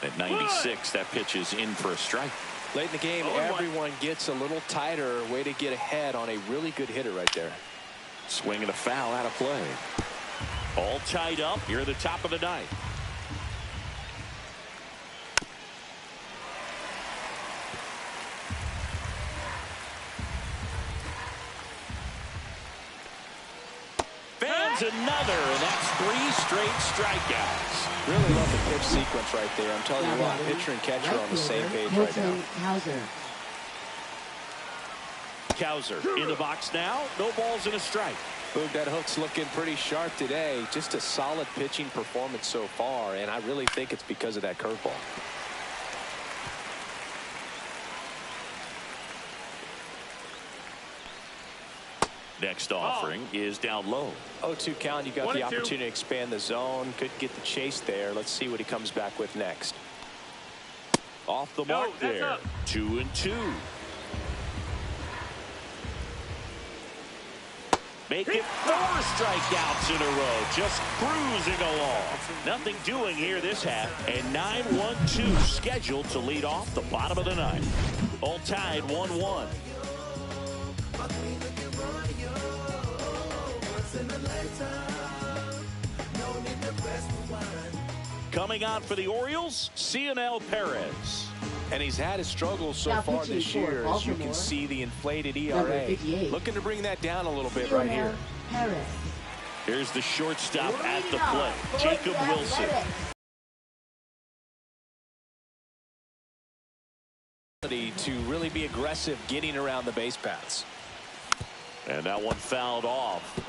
[SPEAKER 1] At 96, that pitch is in for a strike.
[SPEAKER 2] Late in the game, everyone gets a little tighter. Way to get ahead on a really good hitter right there.
[SPEAKER 1] Swing and a foul out of play. All tied up here at the top of the ninth. Another, and that's 3 straight strikeouts.
[SPEAKER 2] Really love the pitch sequence right there. I'm telling you what, pitcher and catcher on the same page right now.
[SPEAKER 1] Cowser in the box now. No balls and a strike.
[SPEAKER 2] Boog, that hook's looking pretty sharp today. Just a solid pitching performance so far, and I really think it's because of that curveball.
[SPEAKER 1] Next offering is down low.
[SPEAKER 2] 0-2 count. You got the opportunity to expand the zone. Couldn't get the chase there. Let's see what he comes back with next.
[SPEAKER 1] Off the mark there. 2-2. Make it 4 strikeouts in a row. Just cruising along. Nothing doing here this half. And 9-1-2 scheduled to lead off the bottom of the ninth. All tied 1-1. Coming out for the Orioles, Cionel Perez.
[SPEAKER 2] And he's had his struggles so far this year, as you can see the inflated ERA. Looking to bring that down a little bit right here.
[SPEAKER 1] Here's the shortstop at the plate, Jacob Wilson.
[SPEAKER 2] To really be aggressive getting around the base paths.
[SPEAKER 1] And that one fouled off.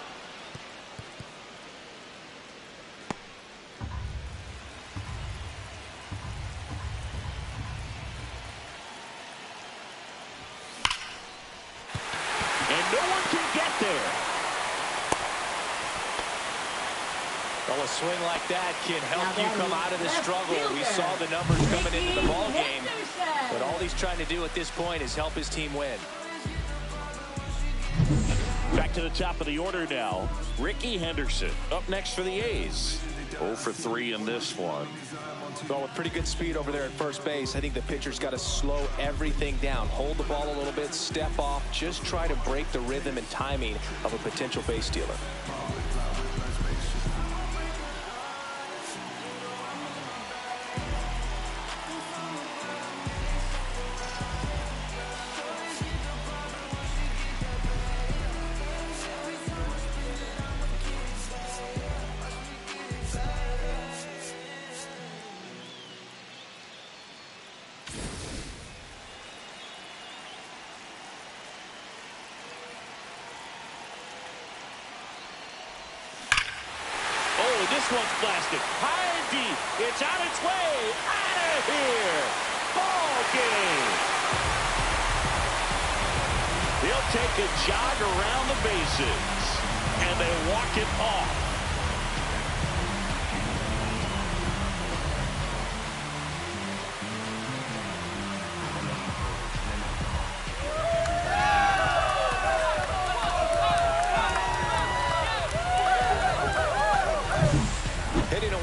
[SPEAKER 1] No one can get there.
[SPEAKER 2] Well, a swing like that can help you come out of the struggle. We saw the numbers coming into the ball game, but all he's trying to do at this point is help his team win.
[SPEAKER 1] Back to the top of the order now. Ricky Henderson up next for the A's. 0 for 3 in this one.
[SPEAKER 2] Well, with pretty good speed over there at first base, I think the pitcher's got to slow everything down. Hold the ball a little bit, step off, just try to break the rhythm and timing of a potential base stealer.
[SPEAKER 1] This one's blasted. High and deep. It's on its way. Out of here. Ball game. They'll take a jog around the bases. And they walk it off.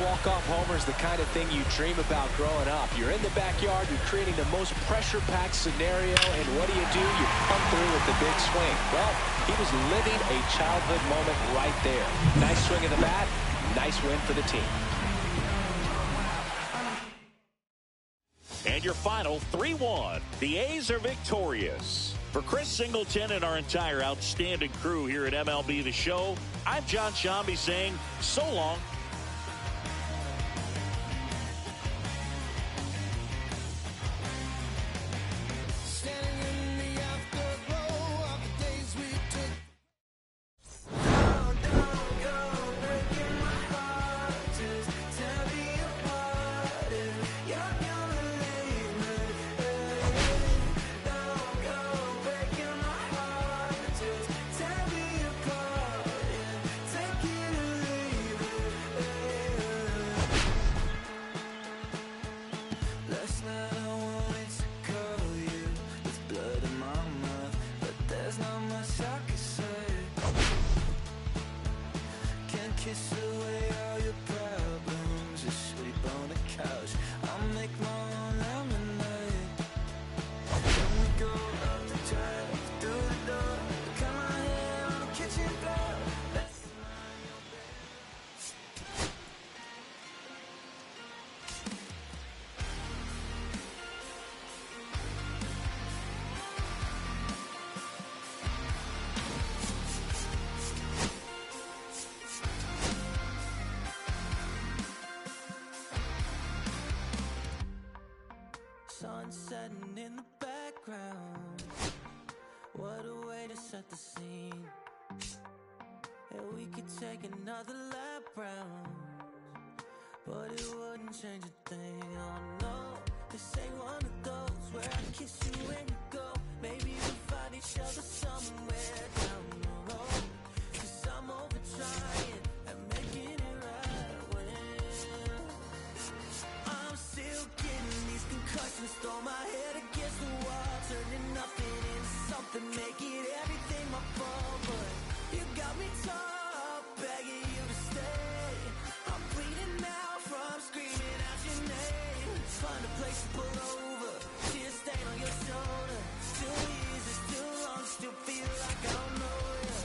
[SPEAKER 2] Walk-off homer is the kind of thing you dream about growing up. You're in the backyard, you're creating the most pressure-packed scenario, and what do? You come through with the big swing. Well, he was living a childhood moment right there. Nice swing of the bat, nice win for the team.
[SPEAKER 1] And your final 3-1. The A's are victorious. For Chris Singleton and our entire outstanding crew here at MLB The Show, I'm John Shambi saying so long.
[SPEAKER 6] Sun setting in the background. What a way to set the scene. And we could take another lap round, but it wouldn't change a thing. Oh no, this ain't one of those where I kiss you when you go. Maybe we'll find each other somewhere down the road. 'Cause I'm over trying and making it right when I'm still getting these concussions. Throw my head against the wall, turning nothing into something, make it everything my fault. But you got me top, begging you to stay. I'm bleeding now from screaming out your name. Find a place to pull over, tear stain on your shoulder. 2 years is too long, still feel like I don't know you.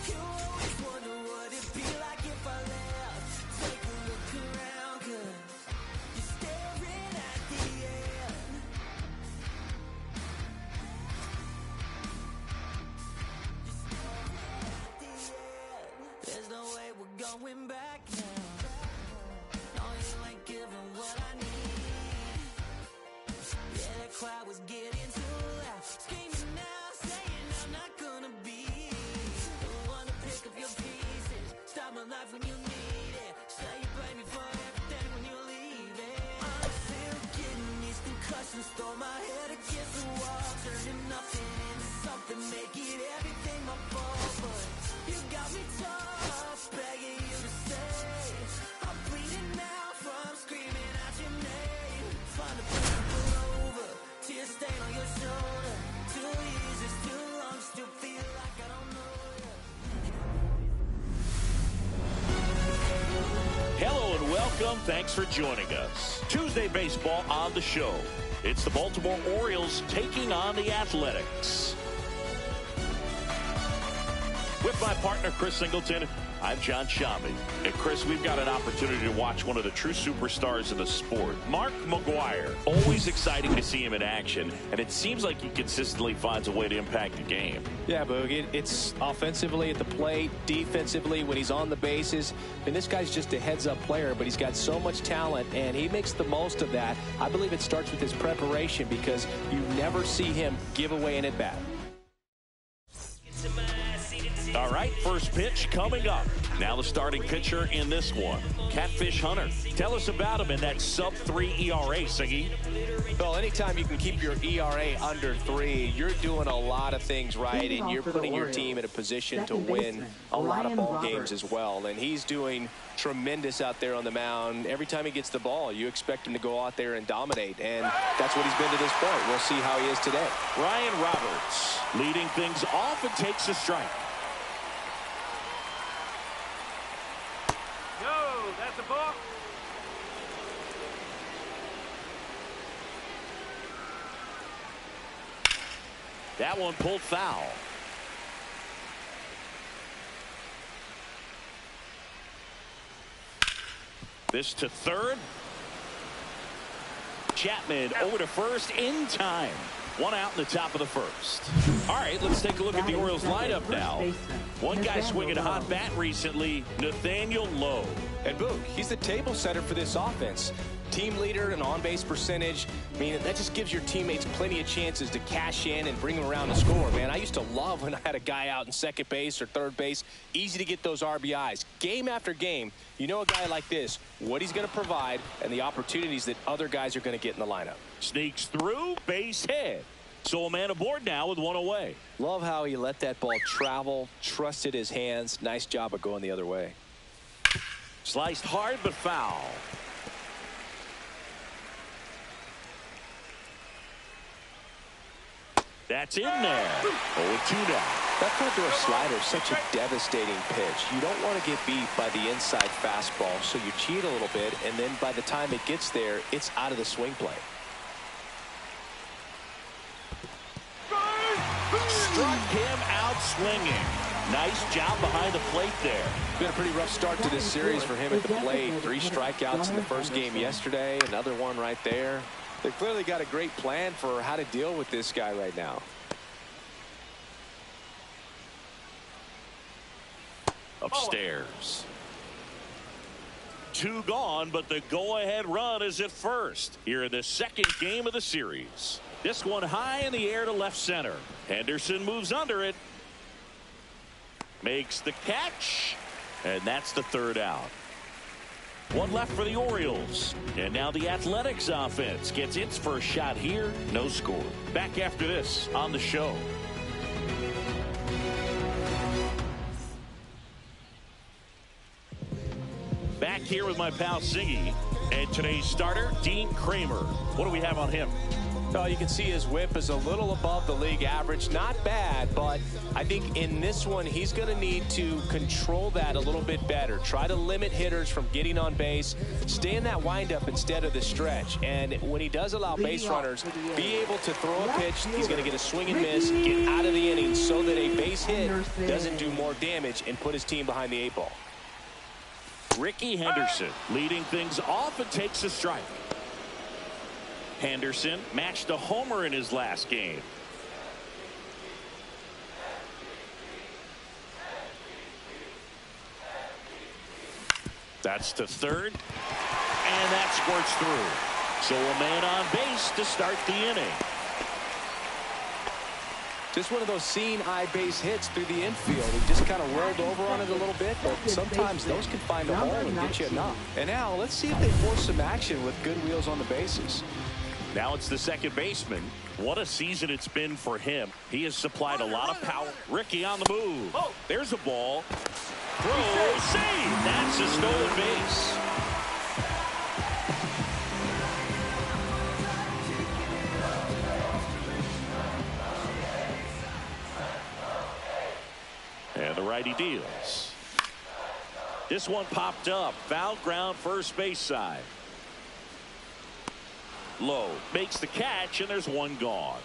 [SPEAKER 6] You always wonder what it'd be like if I left. Take a look around, 'cause you're staring at the end. You're staring at the end. There's no way we're going back now. No, you ain't giving what I need. Yeah, that crowd was getting too loud. Screaming now, saying I'm not gonna be the one to pick up your pieces. Stop my life when you need it. Say you blame me for everything when you're leaving. I'm still getting these concussions. Throw my head against the wall, turning nothing into something, make it everything my fault.
[SPEAKER 1] welcome. Thanks for joining us. Tuesday baseball on the show. It's the Baltimore Orioles taking on the Athletics. With my partner, Chris Singleton, I'm John Shammy. And Chris, we've got an opportunity to watch one of the true superstars of the sport, Mark McGwire. Always exciting to see him in action, and it seems like he consistently finds a way to impact the game.
[SPEAKER 2] Yeah, Boog, it's offensively at the plate, defensively when he's on the bases. And this guy's just a heads-up player, but he's got so much talent, and he makes the most of that. I believe it starts with his preparation because you never see him give away an at-bat.
[SPEAKER 1] All right, first pitch coming up. Now the starting pitcher in this one, Catfish Hunter. Tell us about him in that sub-3 ERA, Siggy.
[SPEAKER 2] Well, anytime you can keep your ERA under 3, you're doing a lot of things right, and you're putting your team in a position to win a lot of ball games as well. And he's doing tremendous out there on the mound. Every time he gets the ball, you expect him to go out there and dominate, and that's what he's been to this point. We'll see how he is today.
[SPEAKER 1] Ryan Roberts leading things off and takes a strike.
[SPEAKER 4] That's a ball.
[SPEAKER 1] That one pulled foul. This to third. Chapman over to first in time. One out in the top of the first. All right, let's take a look at the Orioles lineup now. One guy swinging a hot bat recently, Nathaniel Lowe.
[SPEAKER 2] And Boog, he's the table setter for this offense. Team leader and on-base percentage. I mean, that just gives your teammates plenty of chances to cash in and bring them around the score, man. I used to love when I had a guy out in second base or third base. Easy to get those RBIs. Game after game, you know a guy like this, what he's going to provide and the opportunities that other guys are going to get in the lineup.
[SPEAKER 1] Sneaks through, base hit. So a man aboard now with one away.
[SPEAKER 2] Love how he let that ball travel, trusted his hands. Nice job of going the other way.
[SPEAKER 1] Sliced hard but foul. That's in there. 0-2 now.
[SPEAKER 2] That front door slider is such a devastating pitch. You don't want to get beat by the inside fastball, so you cheat a little bit, and then by the time it gets there, it's out of the swing play.
[SPEAKER 1] Struck him out swinging. Nice job behind the plate there.
[SPEAKER 2] Been a pretty rough start to this series for him at the plate. 3 strikeouts in the first game yesterday. Another one right there. They've clearly got a great plan for how to deal with this guy right now.
[SPEAKER 1] Upstairs. 2 gone, but the go-ahead run is at first here in the second game of the series. This one high in the air to left center. Henderson moves under it. Makes the catch. And that's the 3rd out. 1 left for the Orioles. And now the Athletics offense gets its first shot here. No score. Back after this on the show. Back here with my pal Siggy. And today's starter, Dean Kramer. What do we have on him?
[SPEAKER 2] Well, you can see his whip is a little above the league average. Not bad, but I think in this one, he's going to need to control that a little bit better. Try to limit hitters from getting on base. Stay in that windup instead of the stretch. And when he does allow base runners, be able to throw a pitch. He's going to get a swing and miss, get out of the inning so that a base hit doesn't do more damage and put his team behind the 8 ball.
[SPEAKER 1] Ricky Henderson leading things off and takes a strike. Henderson matched a homer in his last game. That's to third. And that squirts through. So a man on base to start the inning.
[SPEAKER 2] Just one of those seeing eye base hits through the infield. He just kind of rolled over on it a little bit, but sometimes those can find a hole and get you enough. And now let's see if they force some action with good wheels on the bases.
[SPEAKER 1] Now it's the second baseman. What a season it's been for him. He has supplied a lot of power. Ricky on the move. There's a ball. Throw, save. That's a stolen base. And the righty deals. This one popped up. Foul ground, first base side. Low makes the catch, and there's one gone.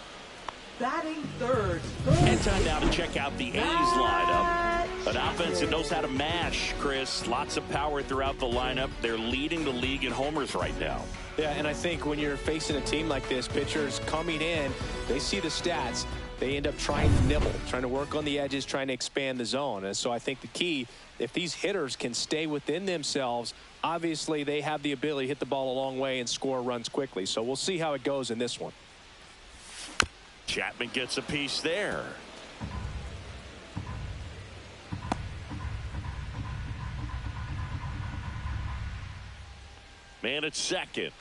[SPEAKER 3] Batting third.
[SPEAKER 1] And time now to check out the A's lineup. An offense that knows how to mash, Chris. Lots of power throughout the lineup. They're leading the league in homers right now.
[SPEAKER 2] Yeah, and I think when you're facing a team like this, pitchers coming in, they see the stats. They end up trying to nibble, trying to work on the edges, trying to expand the zone. And so I think the key, if these hitters can stay within themselves, obviously they have the ability to hit the ball a long way and score runs quickly. So we'll see how it goes in this one.
[SPEAKER 1] Chapman gets a piece there. Man at second.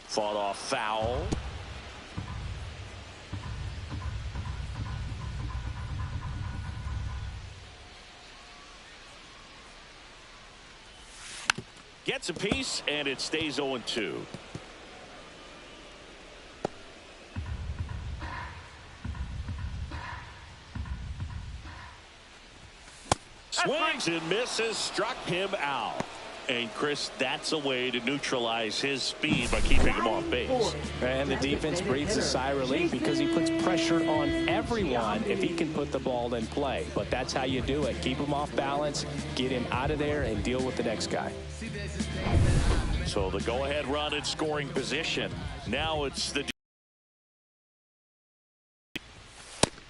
[SPEAKER 1] Fought off foul. Gets a piece, and it stays 0-2. Swings and misses, struck him out. And Chris, that's a way to neutralize his speed by keeping him off base.
[SPEAKER 2] And the defense breathes a sigh of relief because he puts pressure on everyone if he can put the ball in play. But that's how you do it. Keep him off balance, get him out of there, and deal with the next guy.
[SPEAKER 1] So the go-ahead run in scoring position. Now it's the...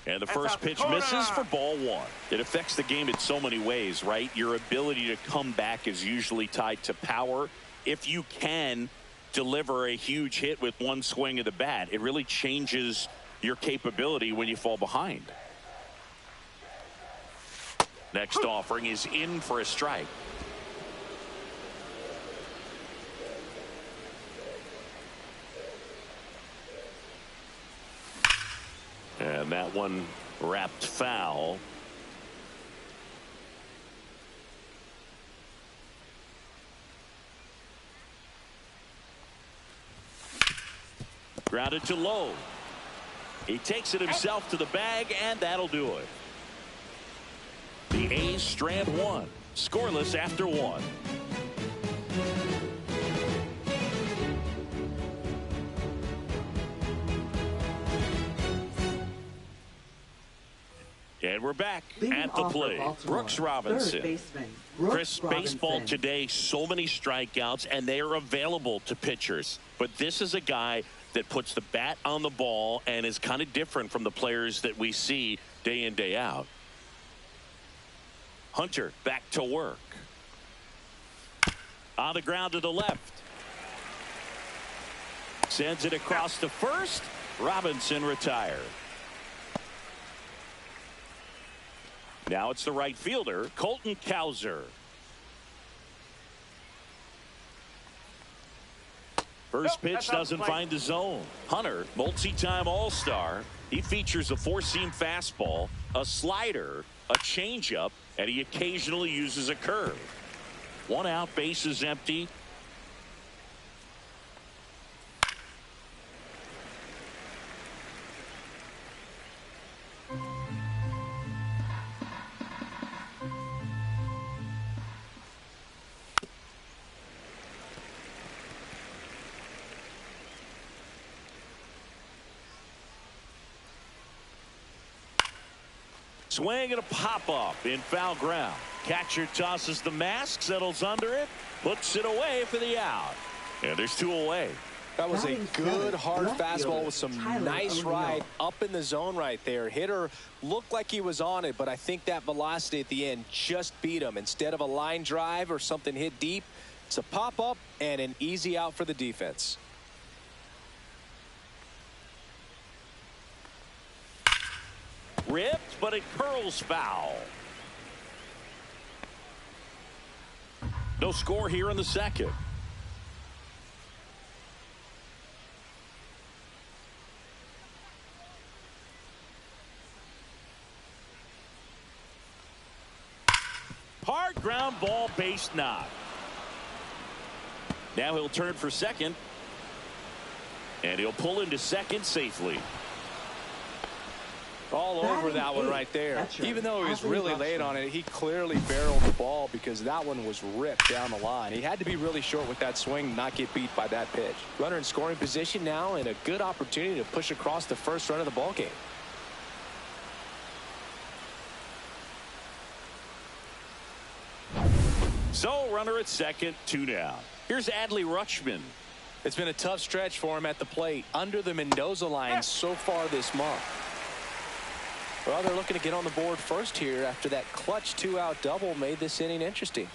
[SPEAKER 1] And the first pitch misses for ball one. It affects the game in so many ways, right? Your ability to come back is usually tied to power. If you can deliver a huge hit with one swing of the bat, it really changes your capability when you fall behind. Next offering is in for a strike. And that one wrapped foul. Grounded to low. He takes it himself to the bag, and that'll do it. The A's strand one. Scoreless after one. And we're back at the plate. Brooks Robinson. Chris, baseball today, so many strikeouts, and they are available to pitchers. But this is a guy that puts the bat on the ball and is kind of different from the players that we see day in, day out. Hunter back to work. On the ground to the left. Sends it across to first. Robinson retired. Now it's the right fielder, Colton Cowser. First pitch doesn't find the zone. Hunter, multi-time All-Star. He features a four-seam fastball, a slider, a changeup, and he occasionally uses a curve. One out, base is empty. Swing and a pop-up in foul ground. Catcher tosses the mask, settles under it, puts it away for the out. And there's two away.
[SPEAKER 2] That was a good hard fastball with some nice ride up in the zone right there. Hitter looked like he was on it, but I think that velocity at the end just beat him. Instead of a line drive or something hit deep, it's a pop-up and an easy out for the defense.
[SPEAKER 1] Ripped, but it curls foul. No score here in the second. Hard ground ball, base knock. Now he'll turn for second. And he'll pull into second safely.
[SPEAKER 2] All over that one right there. Even though he was really late on it, he clearly barreled the ball because that one was ripped down the line. He had to be really short with that swing, not get beat by that pitch. Runner in scoring position now, and a good opportunity to push across the first run of the ball game.
[SPEAKER 1] So runner at second, 2 down. Here's Adley Rutschman.
[SPEAKER 2] It's been a tough stretch for him at the plate, under the Mendoza line so far this month. Well, they're looking to get on the board first here after that clutch 2-out double made this inning interesting.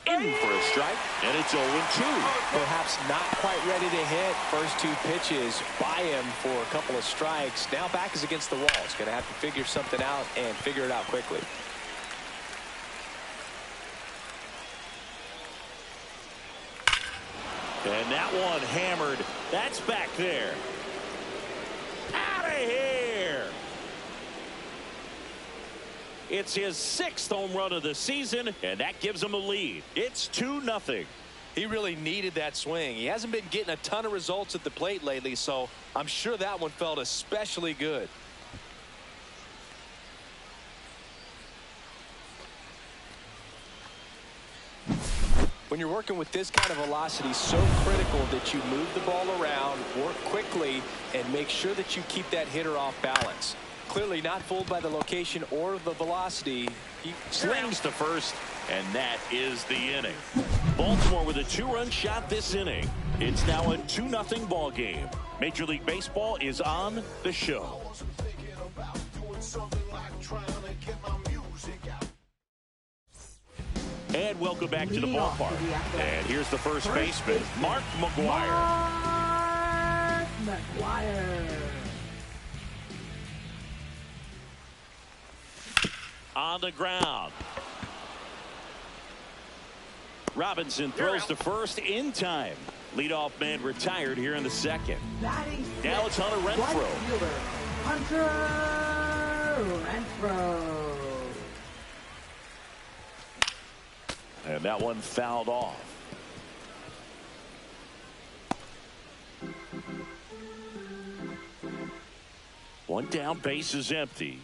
[SPEAKER 1] In for a strike, and it's 0-2.
[SPEAKER 2] Perhaps not quite ready to hit. First 2 pitches by him for a couple of strikes. Now back is against the wall. He's going to have to figure something out and figure it out quickly.
[SPEAKER 1] And that one hammered. That's back there. Out of here. It's his 6th home run of the season, and that gives him a lead. It's 2-0.
[SPEAKER 2] He really needed that swing. He hasn't been getting a ton of results at the plate lately, so I'm sure that one felt especially good. When you're working with this kind of velocity, so critical that you move the ball around, work quickly, and make sure that you keep that hitter off balance. Clearly not fooled by the location or the velocity. He
[SPEAKER 1] Slings to first, and that is the inning. Baltimore with a 2-run shot this inning. It's now a 2-0 ball game. Major League Baseball is on the show. And welcome back to the ballpark. And here's the first baseman, Mark McGwire.
[SPEAKER 3] Mark McGwire.
[SPEAKER 1] On the ground. Robinson throws to first in time. Leadoff man retired here in the second. Now it's Hunter Renfroe.
[SPEAKER 3] Hunter Renfroe.
[SPEAKER 1] And that one fouled off. One down, base is empty.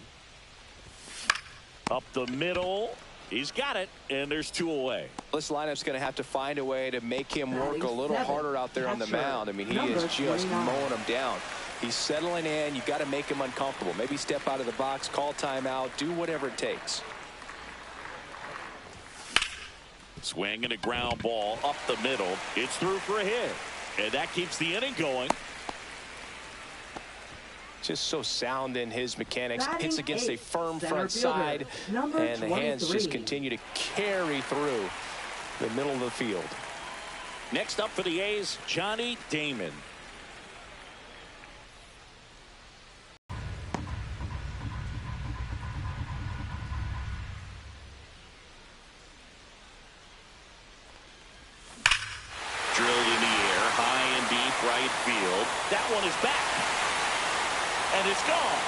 [SPEAKER 1] Up the middle. He's got it, and there's 2 away.
[SPEAKER 2] This lineup's going to have to find a way to make him work a little harder out there on the mound. I mean, he is just mowing him down. He's settling in. You got to make him uncomfortable. Maybe step out of the box, call timeout, do whatever it takes.
[SPEAKER 1] Swing and a ground ball up the middle. It's through for a hit. And that keeps the inning going.
[SPEAKER 2] Just so sound in his mechanics. Hits against a firm front
[SPEAKER 3] fielder,
[SPEAKER 2] side. And the hands
[SPEAKER 3] 23.
[SPEAKER 2] just continue to carry through the middle of the field.
[SPEAKER 1] Next up for the A's, Johnny Damon. Right field. That one is back. And it's gone.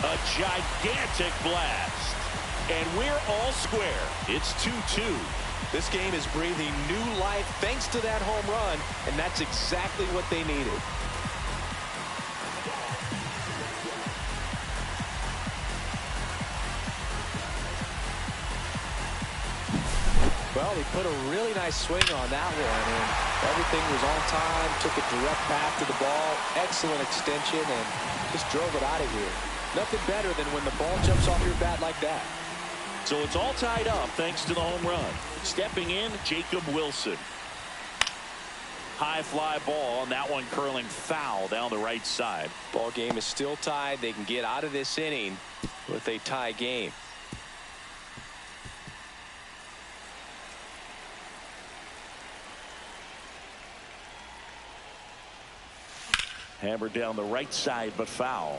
[SPEAKER 1] A gigantic blast. And we're all square. It's 2-2.
[SPEAKER 2] This game is breathing new life thanks to that home run, and that's exactly what they needed. Well, he put a really nice swing on that one, and everything was on time, took a direct path to the ball, excellent extension, and just drove it out of here. Nothing better than when the ball jumps off your bat like that.
[SPEAKER 1] So it's all tied up thanks to the home run. Stepping in, Jacob Wilson. High fly ball, and that one curling foul down the right side.
[SPEAKER 2] Ball game is still tied. They can get out of this inning with a tie game.
[SPEAKER 1] Hammered down the right side, but foul.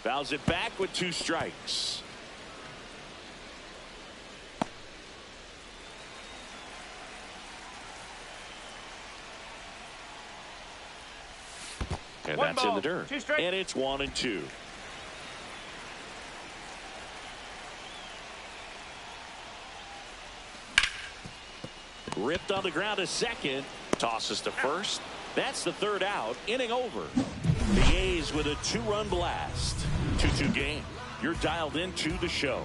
[SPEAKER 1] Fouls it back with 2 strikes. And that's in the dirt. And it's 1-2. Ripped on the ground to second. Tosses to first. That's the third out. Inning over. The A's with a 2-run blast. 2-2 game. You're dialed into the show.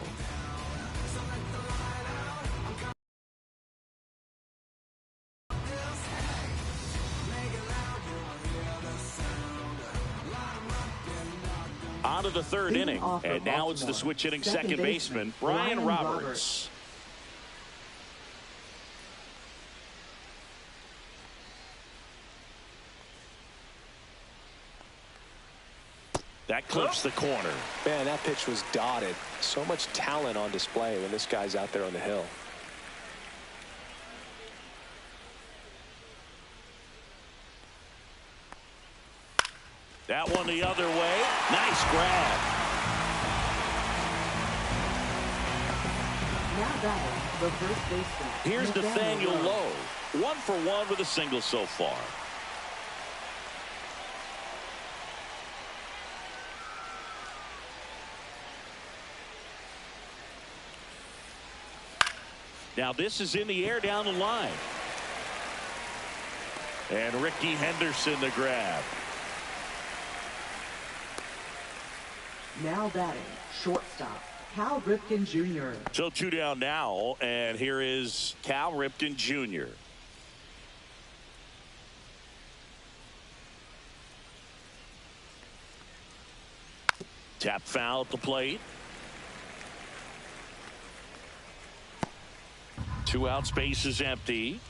[SPEAKER 1] On to the third inning. And now it's the switch hitting second baseman, Brian Roberts. That clips the corner.
[SPEAKER 2] Man, that pitch was dotted. So much talent on display when this guy's out there on the hill.
[SPEAKER 1] That one the other way. Nice grab.
[SPEAKER 3] Now batting the first baseman.
[SPEAKER 1] Here's Nathaniel Lowe. 1 for 1 with a single so far. Now this is in the air down the line. And Ricky Henderson the grab.
[SPEAKER 3] Now batting shortstop Cal Ripken Jr.
[SPEAKER 1] So 2 down now, and here is Cal Ripken Jr. Tap foul at the plate. 2 out, space is empty.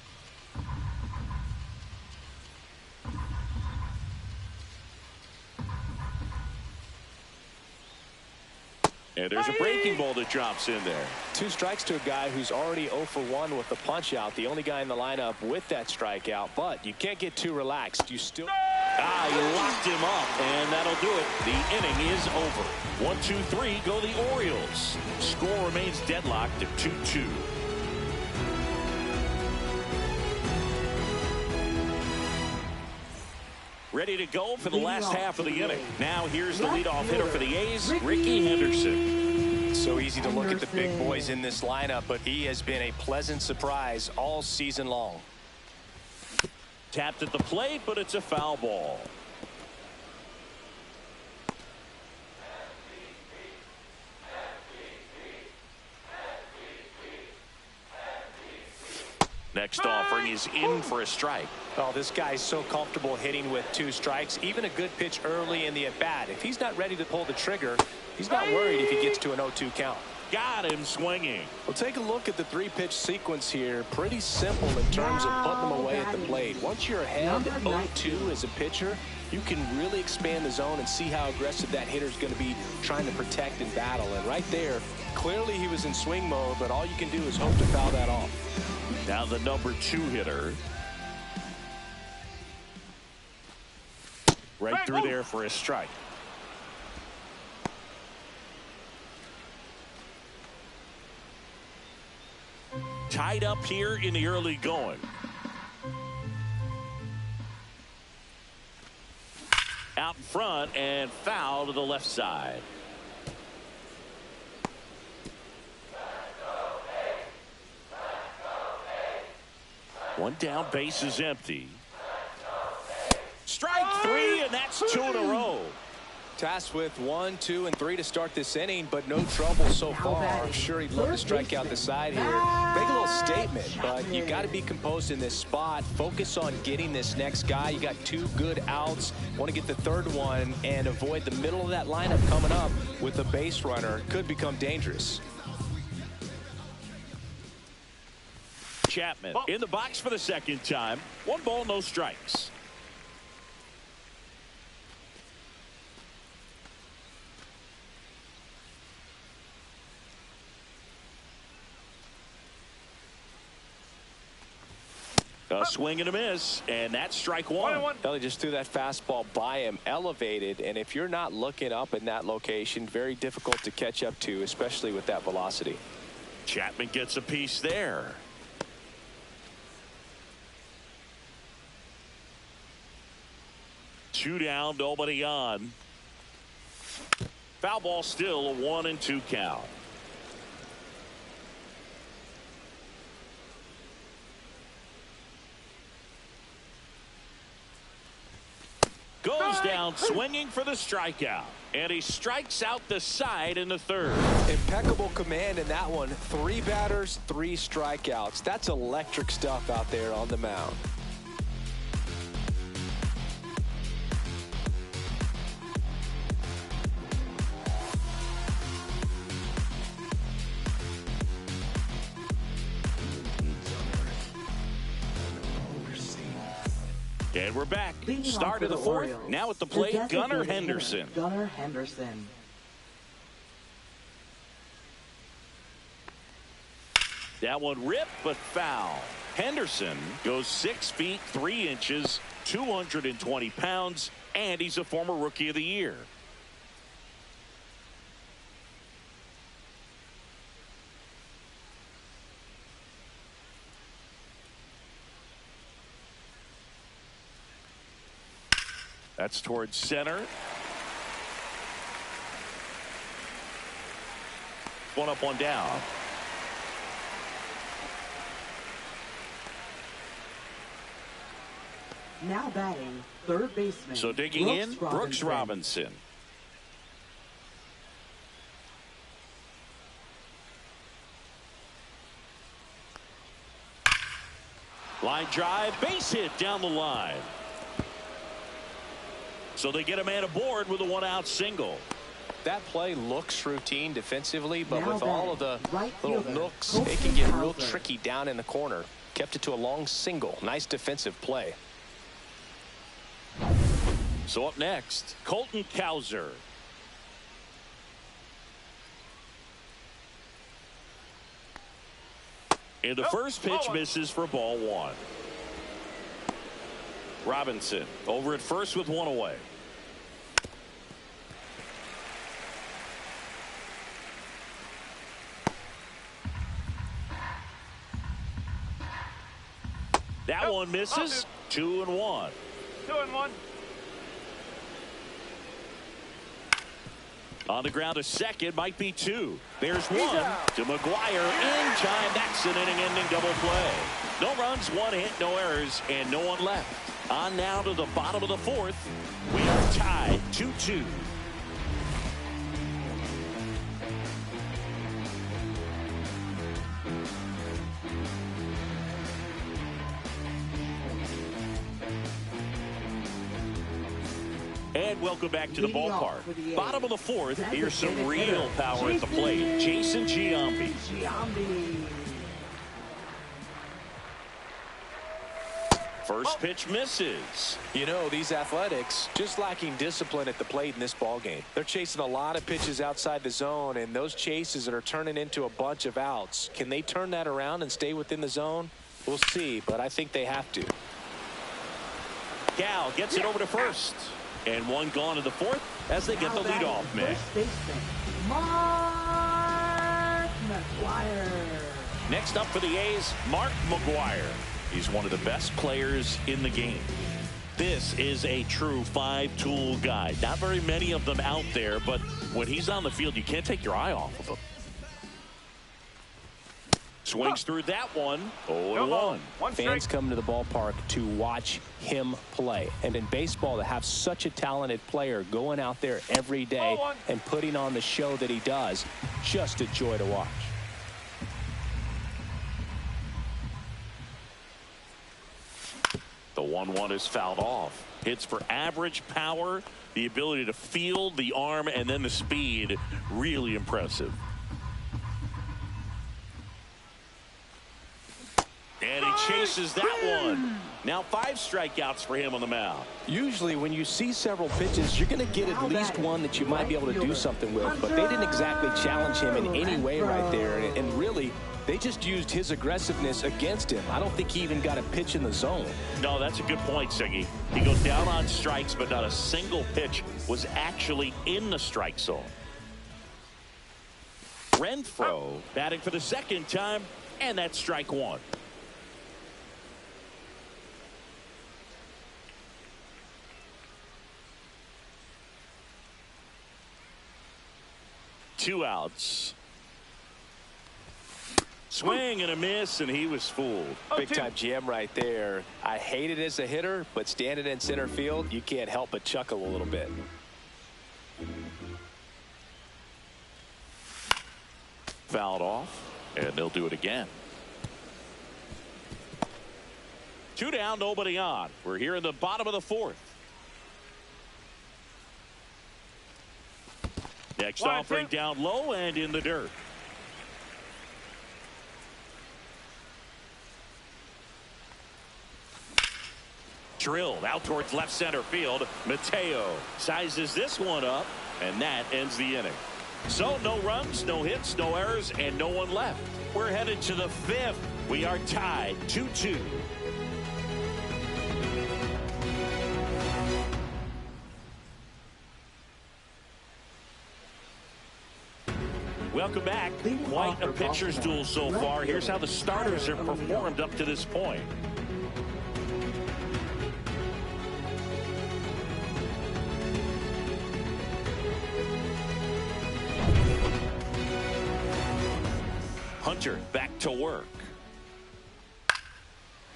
[SPEAKER 1] And there's a breaking ball that drops in there.
[SPEAKER 2] 2 strikes to a guy who's already 0 for 1 with the punch out. The only guy in the lineup with that strikeout. But you can't get too relaxed. You still.
[SPEAKER 1] You locked him up, and that'll do it. The inning is over. 1-2-3 go the Orioles. Score remains deadlocked at 2-2. Ready to go for the last half of the inning. Now here's the leadoff hitter for the A's, Ricky Henderson.
[SPEAKER 2] So easy to look at the big boys in this lineup, but he has been a pleasant surprise all season long.
[SPEAKER 1] Tapped at the plate, but it's a foul ball. Next offering is in for a strike.
[SPEAKER 2] Oh, this guy's so comfortable hitting with 2 strikes. Even a good pitch early in the at-bat. If he's not ready to pull the trigger, he's not worried if he gets to an 0-2 count.
[SPEAKER 1] Got him swinging.
[SPEAKER 2] Well, take a look at the 3-pitch sequence here. Pretty simple in terms of putting them away at the plate. Once you're ahead 0-2 as a pitcher, you can really expand the zone and see how aggressive that hitter's going to be trying to protect and battle. And right there, clearly he was in swing mode, but all you can do is hope to foul that off.
[SPEAKER 1] Now the number 2 hitter. Right through there for a strike. Tied up here in the early going. Out in front and foul to the left side. One down, base is empty. Strike 3, and that's 2 in a row.
[SPEAKER 2] Tasked with 1, 2, and 3 to start this inning, but no trouble so far. I'm sure he'd love to strike out the side here. Make a little statement, but you got to be composed in this spot. Focus on getting this next guy. You got 2 good outs. Want to get the third one and avoid the middle of that lineup coming up with a base runner. Could become dangerous.
[SPEAKER 1] Chapman in the box for the second time. 1 ball, no strikes. A swing and a miss, and that's strike 1.
[SPEAKER 2] Well, he just threw that fastball by him, elevated, and if you're not looking up in that location, very difficult to catch up to, especially with that velocity.
[SPEAKER 1] Chapman gets a piece there. Two down, nobody on. Foul ball, still a 1-2 count. goes down swinging for the strikeout. And he strikes out the side in the third.
[SPEAKER 2] Impeccable command in that one. 3 batters, 3 strikeouts. That's electric stuff out there on the mound.
[SPEAKER 1] And we're back.
[SPEAKER 3] Leading
[SPEAKER 1] Start
[SPEAKER 3] off
[SPEAKER 1] of the
[SPEAKER 3] for
[SPEAKER 1] fourth.
[SPEAKER 3] Orioles,
[SPEAKER 1] Now at the
[SPEAKER 3] the
[SPEAKER 1] plate,
[SPEAKER 3] designated
[SPEAKER 1] Gunnar
[SPEAKER 3] hitter,
[SPEAKER 1] Henderson.
[SPEAKER 3] Gunnar Henderson.
[SPEAKER 1] That one ripped but foul. Henderson goes 6 feet 3 inches, 220 pounds, and he's a former Rookie of the Year. That's towards center. One up, one down.
[SPEAKER 3] Now batting, third baseman.
[SPEAKER 1] So digging in, Brooks Robinson. Line drive, base hit down the line. So they get a man aboard with a 1-out single.
[SPEAKER 2] That play looks routine defensively, but
[SPEAKER 3] Now
[SPEAKER 2] with all of the
[SPEAKER 3] right
[SPEAKER 2] little
[SPEAKER 3] fielder,
[SPEAKER 2] nooks, it can get real
[SPEAKER 3] Hauser.
[SPEAKER 2] tricky down in the corner. Kept it to a long single. Nice defensive play.
[SPEAKER 1] So up next, Colton Cowser. And the first pitch misses for ball 1. Robinson over at first with 1 away. That one misses. 2-1.
[SPEAKER 4] 2-1.
[SPEAKER 1] On the ground to second, might be 2. There's 1 to McGuire in time. That's an inning-ending double play. No runs, 1 hit, no errors, and no one left. On now to the bottom of the 4th. We are tied 2-2. And welcome back to the ballpark. Bottom of the 4th. Here's some real power at the plate. Jason Giambi. First pitch misses.
[SPEAKER 2] You know, these Athletics just lacking discipline at the plate in this ball game. They're chasing a lot of pitches outside the zone, and those chases are turning into a bunch of outs. Can they turn that around and stay within the zone? We'll see, but I think they have to.
[SPEAKER 1] Cal gets it over to first. And 1 gone in the 4th as they get the leadoff man.
[SPEAKER 3] Mark McGuire.
[SPEAKER 1] Next up for the A's, Mark McGuire. He's one of the best players in the game. This is a true 5-tool guy. Not very many of them out there, but when he's on the field, you can't take your eye off of him. Swings through that one. 0-1.
[SPEAKER 2] Fans come to the ballpark to watch him play. And in baseball, to have such a talented player going out there every day and putting on the show that he does, just a joy to watch.
[SPEAKER 1] The 1-1 is fouled off. Hits for average power, the ability to field, the arm, and then the speed. Really impressive. And he chases that one. Now 5 strikeouts for him on the mound.
[SPEAKER 2] Usually when you see several pitches, you're going to get at least one that you might be able to do something with. But they didn't exactly challenge him in any way right there. And really, they just used his aggressiveness against him. I don't think he even got a pitch in the zone.
[SPEAKER 1] No, that's a good point, Siggy. He goes down on strikes, but not a single pitch was actually in the strike zone. Renfroe batting for the 2nd time, and that's strike 1. Two outs. Swing and a miss, and he was fooled.
[SPEAKER 2] Big-time jam right there. I hate it as a hitter, but standing in center field, you can't help but chuckle a little bit.
[SPEAKER 1] Fouled off, and they'll do it again. 2 down, nobody on. We're here in the bottom of the 4th. Next offering down low and in the dirt. Drilled out towards left center field. Mateo sizes this one up, and that ends the inning. So no runs, no hits, no errors, and no one left. We're headed to the 5th. We are tied 2-2. Welcome back. Quite a pitcher's duel so far. Here's how the starters have performed up to this point. Hunter back to work.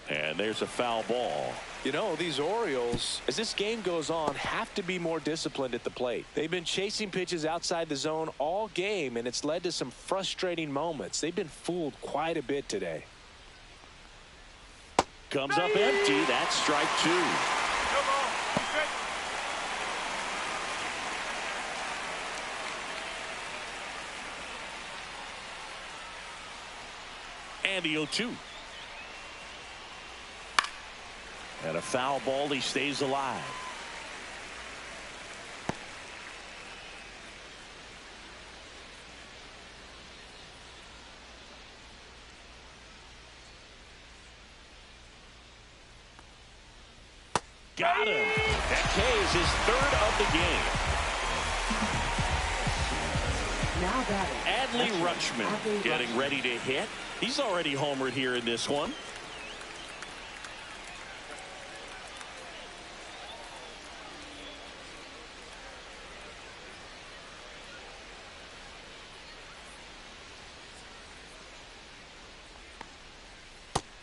[SPEAKER 1] And there's a foul ball.
[SPEAKER 2] You know, these Orioles, as this game goes on, have to be more disciplined at the plate. They've been chasing pitches outside the zone all game, and it's led to some frustrating moments. They've been fooled quite a bit today.
[SPEAKER 1] Comes up empty. That's strike 2. And the 0-2. And a foul ball. He stays alive. Got him. That K is his 3rd of the game.
[SPEAKER 3] Now batting.
[SPEAKER 1] Adley Rutschman getting ready to hit. He's already homered here in this one.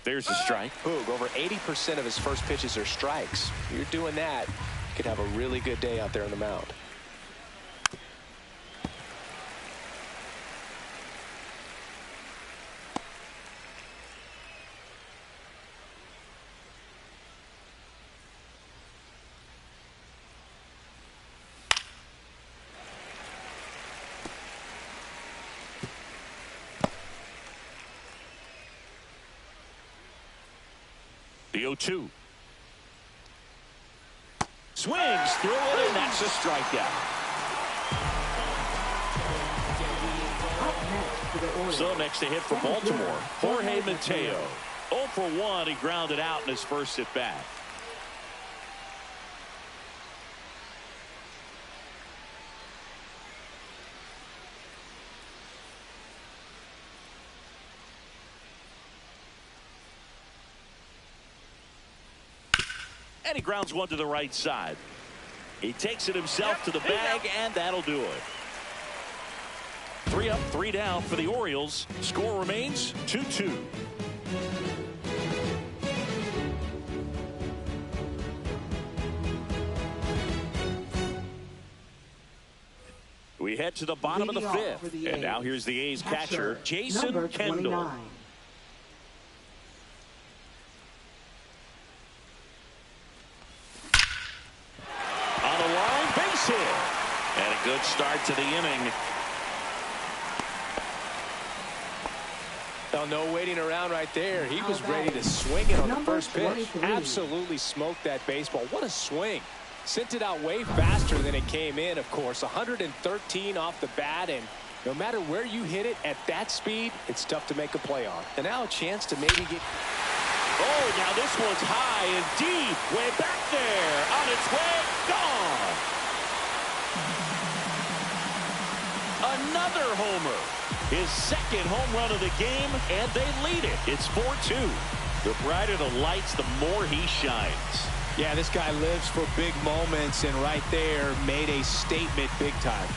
[SPEAKER 1] There's a strike.
[SPEAKER 2] Boog, over 80% of his first pitches are strikes. You're doing that, you could have a really good day out there on the mound.
[SPEAKER 1] The 0-2. Swings through it, and that's a strikeout. So next to hit for Baltimore, Jorge Mateo. 0 for 1. He grounded out in his first at bat. And he grounds one to the right side. He takes it himself to the bag, and that'll do it. 3 up, 3 down for the Orioles. Score remains 2-2. We head to the bottom of the 5th. And now here's the A's catcher, Jason Kendall. And a good start to the inning.
[SPEAKER 2] Well, no waiting around right there. He was ready to swing it on the first pitch. Absolutely smoked that baseball. What a swing. Sent it out way faster than it came in, of course. 113 off the bat, and no matter where you hit it at that speed, it's tough to make a play on. And now a chance to maybe get...
[SPEAKER 1] Oh, now this one's high and deep. Way back there. On its way. Gone. Another homer. His 2nd home run of the game, and they lead it. It's 4-2. The brighter the lights, the more he shines.
[SPEAKER 2] Yeah, this guy lives for big moments, and right there made a statement big time.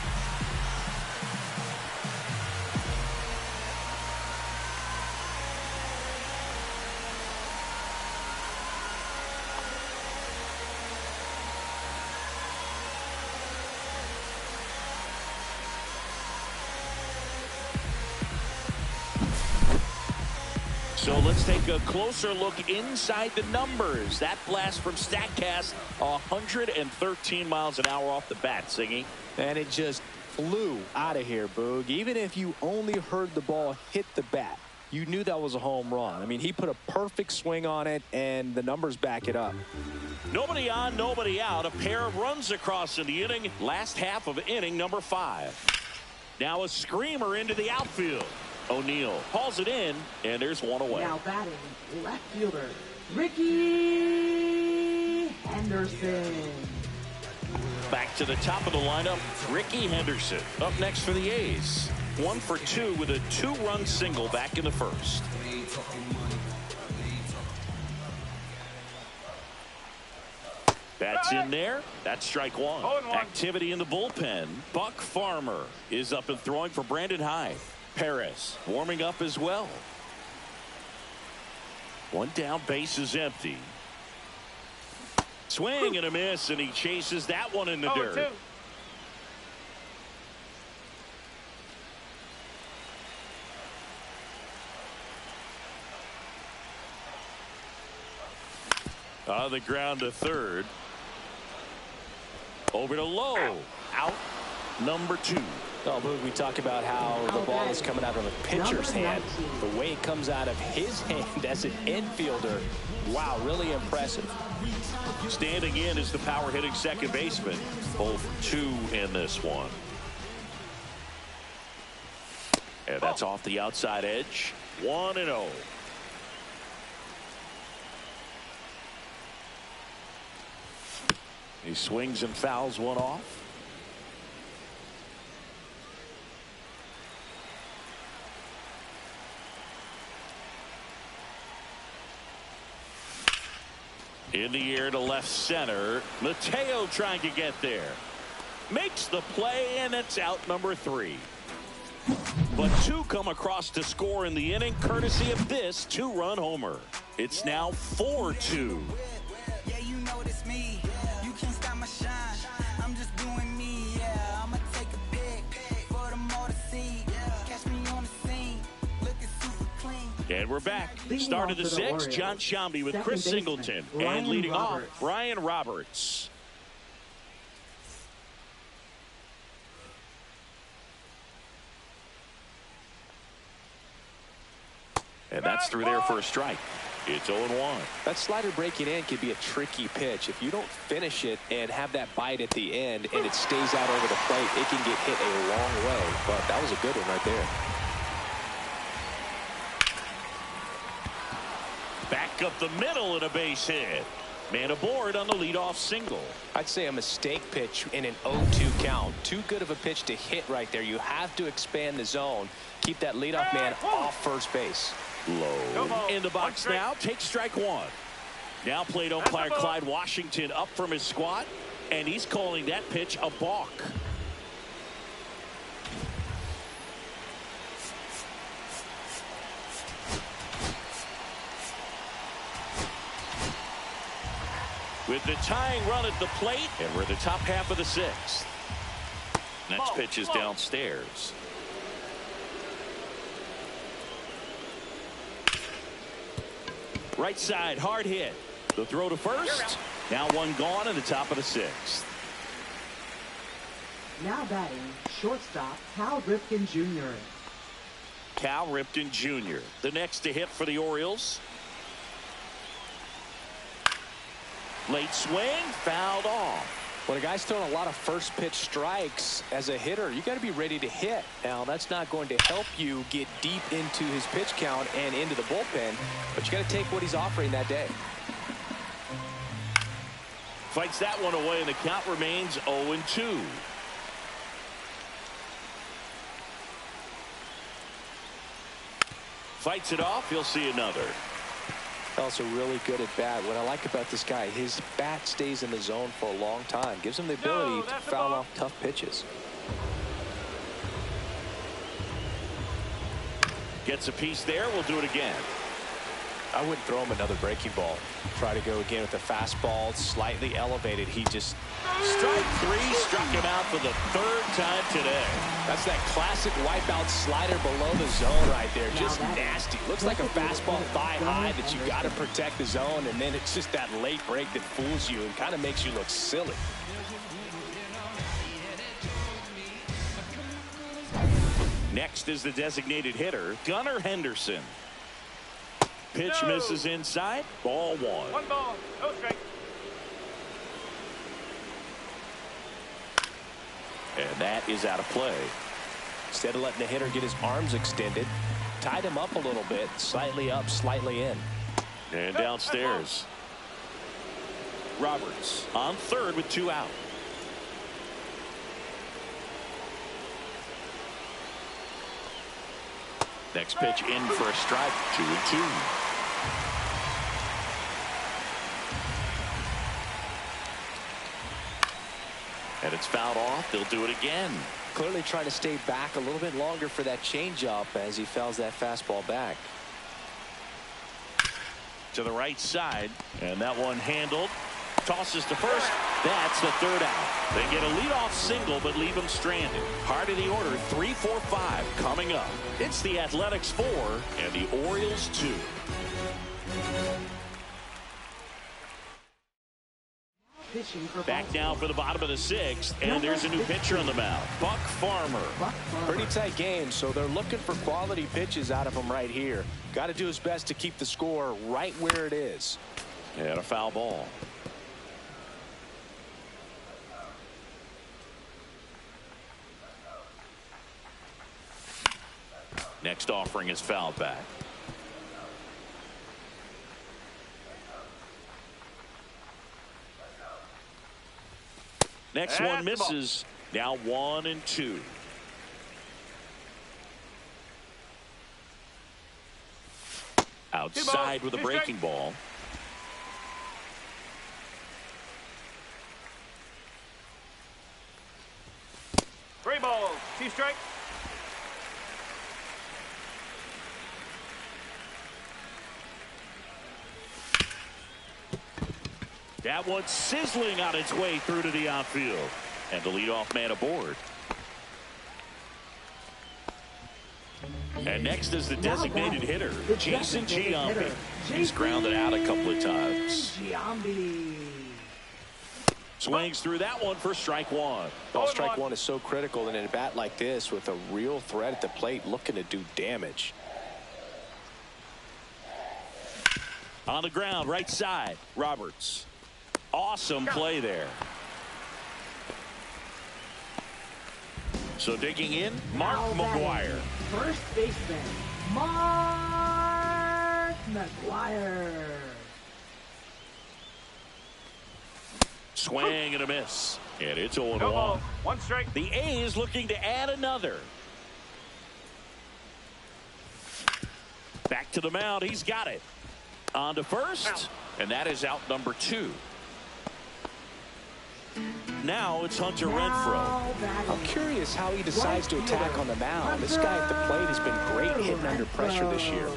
[SPEAKER 1] So let's take a closer look inside the numbers. That blast from StatCast, 113 miles an hour off the bat, Singy.
[SPEAKER 2] And it just flew out of here, Boog. Even if you only heard the ball hit the bat, you knew that was a home run. I mean, he put a perfect swing on it, and the numbers back it up.
[SPEAKER 1] Nobody on, nobody out. A pair of runs across in the inning. Last half of inning number 5. Now a screamer into the outfield. O'Neill hauls it in, and there's one away.
[SPEAKER 3] Now batting, left fielder, Ricky Henderson.
[SPEAKER 1] Back to the top of the lineup, Ricky Henderson. Up next for the A's. 1 for 2 with a 2-run single back in the first. That's in there. That's strike one. Activity in the bullpen. Buck Farmer is up and throwing for Brandon Hyde. Perez warming up as well. One down, base is empty. Swing and a miss, and he chases that one in the dirt. On the ground to third. Over to Lowe. Out number 2.
[SPEAKER 2] Oh, Boog, we talk about how the ball is coming out of a pitcher's hand. The way it comes out of his hand as an infielder. Wow, really impressive.
[SPEAKER 1] Standing in is the power hitting second baseman. 0 for 2 in this one. And that's off the outside edge. 1-0. He swings and fouls one off. In the air to left center. Mateo trying to get there. Makes the play, and it's out number 3. But 2 come across to score in the inning, courtesy of this 2-run homer. It's now 4-2.
[SPEAKER 6] Yeah, you know it's me. You can't stop my shine. I'm just doing me. Yeah, I'ma take a pic for them all to see. Catch me on the scene, looking super clean.
[SPEAKER 1] And we're back. Start of the 6th, John Sciambi with Chris Singleton. And leading off, Ryan Roberts. And that's through there for a strike. It's 0-1.
[SPEAKER 2] That slider breaking in could be a tricky pitch. If you don't finish it and have that bite at the end and it stays out over the plate, it can get hit a long way. But that was a good one right there.
[SPEAKER 1] Back up the middle and a base hit. Man aboard on the leadoff single.
[SPEAKER 2] I'd say a mistake pitch in an 0-2 count. Too good of a pitch to hit right there. You have to expand the zone. Keep that leadoff man off first base.
[SPEAKER 1] Low in the box now. Take strike 1. Now plate umpire Clyde Washington up from his squat, and he's calling that pitch a balk. With the tying run at the plate, and we're in the top half of the 6th. Next pitch is downstairs. Right side, hard hit. The throw to first. Now one gone in the top of the 6th.
[SPEAKER 3] Now batting, shortstop, Cal Ripken Jr.
[SPEAKER 1] Cal Ripken Jr., the next to hit for the Orioles. Late swing, fouled off.
[SPEAKER 2] When a guy's throwing a lot of first pitch strikes as a hitter, you got to be ready to hit. Now, that's not going to help you get deep into his pitch count and into the bullpen, but you got to take what he's offering that day.
[SPEAKER 1] Fights that one away, and the count remains 0-2. Fights it off. He'll see another.
[SPEAKER 2] Also really good at bat. What I like about this guy, his bat stays in the zone for a long time. Gives him the ability to foul off tough pitches.
[SPEAKER 1] Gets a piece there. We'll do it again.
[SPEAKER 2] I wouldn't throw him another breaking ball. Try to go again with the fastball, slightly elevated. He just...
[SPEAKER 1] Strike three, struck him out for the third time today.
[SPEAKER 2] That's that classic wipeout slider below the zone right there. Just nasty. Looks like a fastball thigh high that you got to protect the zone, and then it's just that late break that fools you and kind of makes you look silly.
[SPEAKER 1] Next is the designated hitter, Gunnar Henderson. Pitch misses inside. Ball one.
[SPEAKER 4] One ball, no strike.
[SPEAKER 1] And that is out of play.
[SPEAKER 2] Instead of letting the hitter get his arms extended, tied him up a little bit, slightly up, slightly in.
[SPEAKER 1] And downstairs. Roberts on third with 2 out. Next pitch in for a strike. 2-2. And it's fouled off. They'll do it again.
[SPEAKER 2] Clearly trying to stay back a little bit longer for that changeup as he fouls that fastball back.
[SPEAKER 1] To the right side. And that one handled. Tosses to first. That's the third out. They get a leadoff single but leave him stranded. Heart of the order, 3, 4, 5 coming up. It's the Athletics 4 and the Orioles 2. Back now for the bottom of the 6th, and there's a new pitcher on the mound, Buck Farmer.
[SPEAKER 2] Pretty tight game, so they're looking for quality pitches out of him right here. Got to do his best to keep the score right where it is.
[SPEAKER 1] And a foul ball. Next offering is fouled back. Next one misses. Now 1-2. Outside with a breaking ball.
[SPEAKER 4] Three balls, 2 strikes.
[SPEAKER 1] That one's sizzling on its way through to the outfield. And the leadoff man aboard. And next is the designated hitter, Jason Giambi. He's grounded out a couple of times. Swings through that one for strike one.
[SPEAKER 2] Well, strike one is so critical in a bat like this with a real threat at the plate looking to do damage.
[SPEAKER 1] On the ground, right side, Roberts. Awesome play there. So digging in, Mark McGuire.
[SPEAKER 3] First baseman, Mark McGuire.
[SPEAKER 1] Swing and a miss. And it's 0-1.
[SPEAKER 4] No ball, 1 strike.
[SPEAKER 1] The A's looking to add another. Back to the mound. He's got it. On to first. And that is out number 2. Now it's Hunter Renfroe.
[SPEAKER 2] I'm curious how he decides to attack on the mound. This guy at the plate has been great hitting under pressure this year.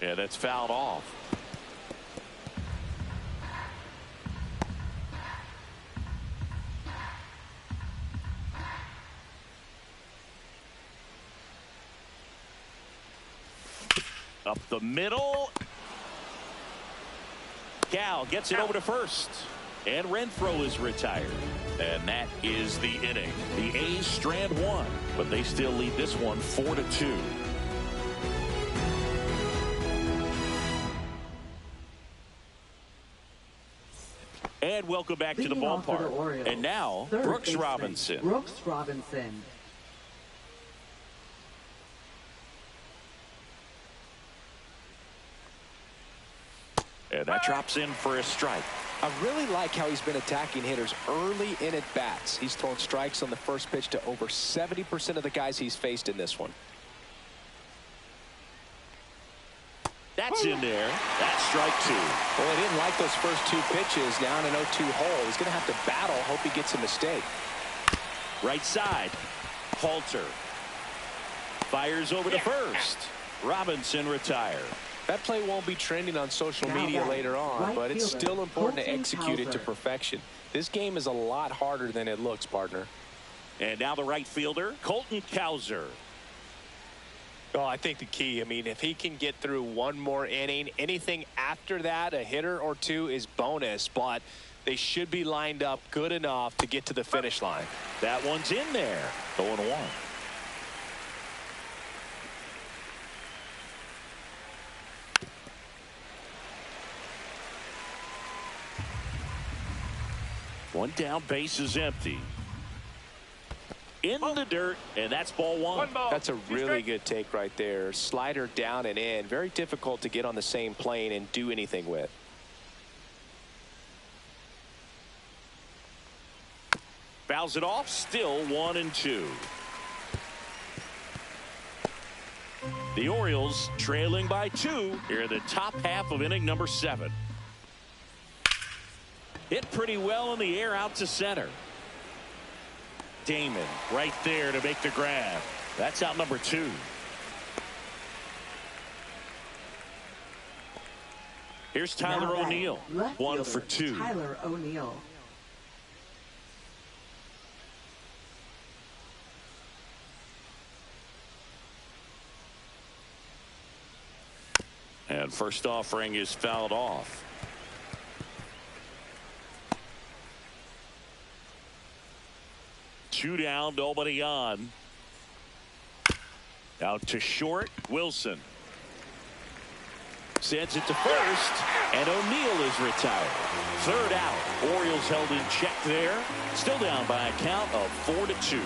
[SPEAKER 1] Yeah, that's fouled off. Up the middle. Gal gets it over to first. And Renfroe is retired. And that is the inning. The A's strand 1, but they still lead this one 4-2. And welcome back to the ballpark. And now, Brooks Robinson.
[SPEAKER 3] Brooks Robinson.
[SPEAKER 1] And that drops in for a strike.
[SPEAKER 2] I really like how he's been attacking hitters early in at bats. He's thrown strikes on the first pitch to over 70% of the guys he's faced in this one.
[SPEAKER 1] That's in there. That's strike 2.
[SPEAKER 2] Well, he didn't like those first 2 pitches down an 0-2 hole. He's going to have to battle. Hope he gets a mistake.
[SPEAKER 1] Right side. Halter fires over to first. Robinson retired.
[SPEAKER 2] That play won't be trending on social media later on, but it's still important to execute it to perfection. This game is a lot harder than it looks, partner.
[SPEAKER 1] And now the right fielder, Colton Cowser.
[SPEAKER 2] Oh, I think the key, if he can get through one more inning, anything after that, a hitter or two is bonus, but they should be lined up good enough to get to the finish line.
[SPEAKER 1] That one's in there. 0-1. One down, base is empty. In the dirt, and that's ball one.
[SPEAKER 4] One ball.
[SPEAKER 2] That's a really good take right there. Slider down and in. Very difficult to get on the same plane and do anything with.
[SPEAKER 1] Fouls it off, still 1-2. The Orioles trailing by 2 here in the top half of inning number 7. Hit pretty well in the air out to center. Damon right there to make the grab. That's out number 2. Here's Tyler O'Neill. 1 for 2.
[SPEAKER 3] Tyler O'Neill.
[SPEAKER 1] And first offering is fouled off. Two down, nobody on. Out to short, Wilson. Sends it to first, and O'Neill is retired. Third out. Orioles held in check there. Still down by a count of 4-2.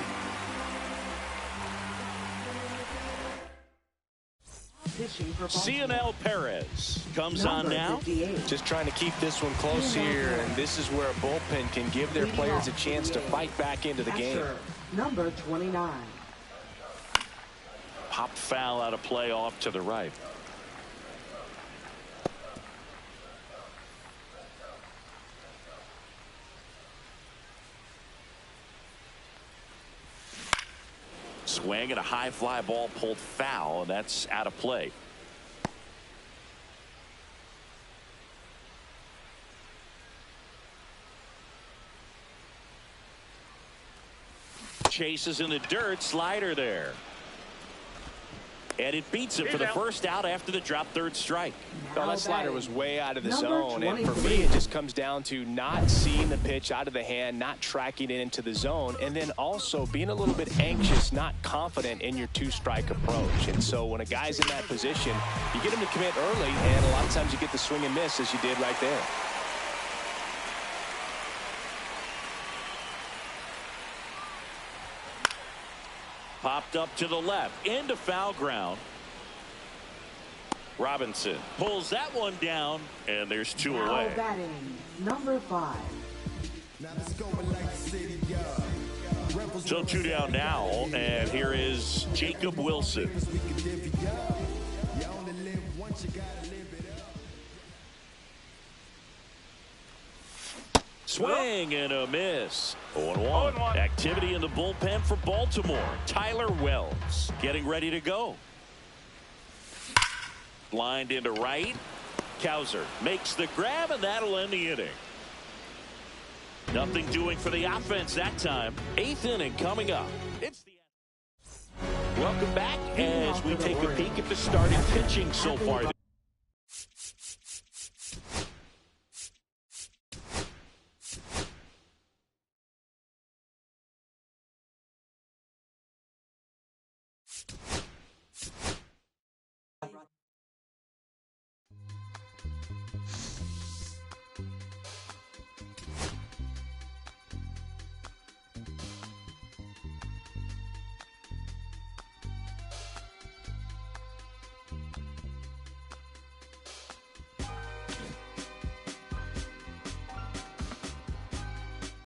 [SPEAKER 1] Cionel Perez comes on now.
[SPEAKER 2] Just trying to keep this one close here, and this is where a bullpen can give their players a chance to fight back into the game.
[SPEAKER 3] Number 29.
[SPEAKER 1] Popped foul out of play off to the right. Swing and a high fly ball pulled foul, and that's out of play. Chases in the dirt, slider there. And it beats him for the first out after the drop third strike.
[SPEAKER 2] Well, that slider was way out of the zone, and for me it just comes down to not seeing the pitch out of the hand, not tracking it into the zone, and then also being a little bit anxious, not confident in your two-strike approach. And so when a guy's in that position, you get him to commit early, and a lot of times you get the swing and miss as you did right there.
[SPEAKER 1] Popped up to the left into foul ground. Robinson pulls that one down, and there's 2 away.
[SPEAKER 3] Batting, number 5.
[SPEAKER 1] So 2 down now, and here is Jacob Wilson. Swing and a miss. 0-1. Activity in the bullpen for Baltimore. Tyler Wells getting ready to go. Lined into right. Cowser makes the grab, and that'll end the inning. Nothing doing for the offense that time. 8th inning coming up. It's the Welcome back as we take a peek at the starting pitching so far.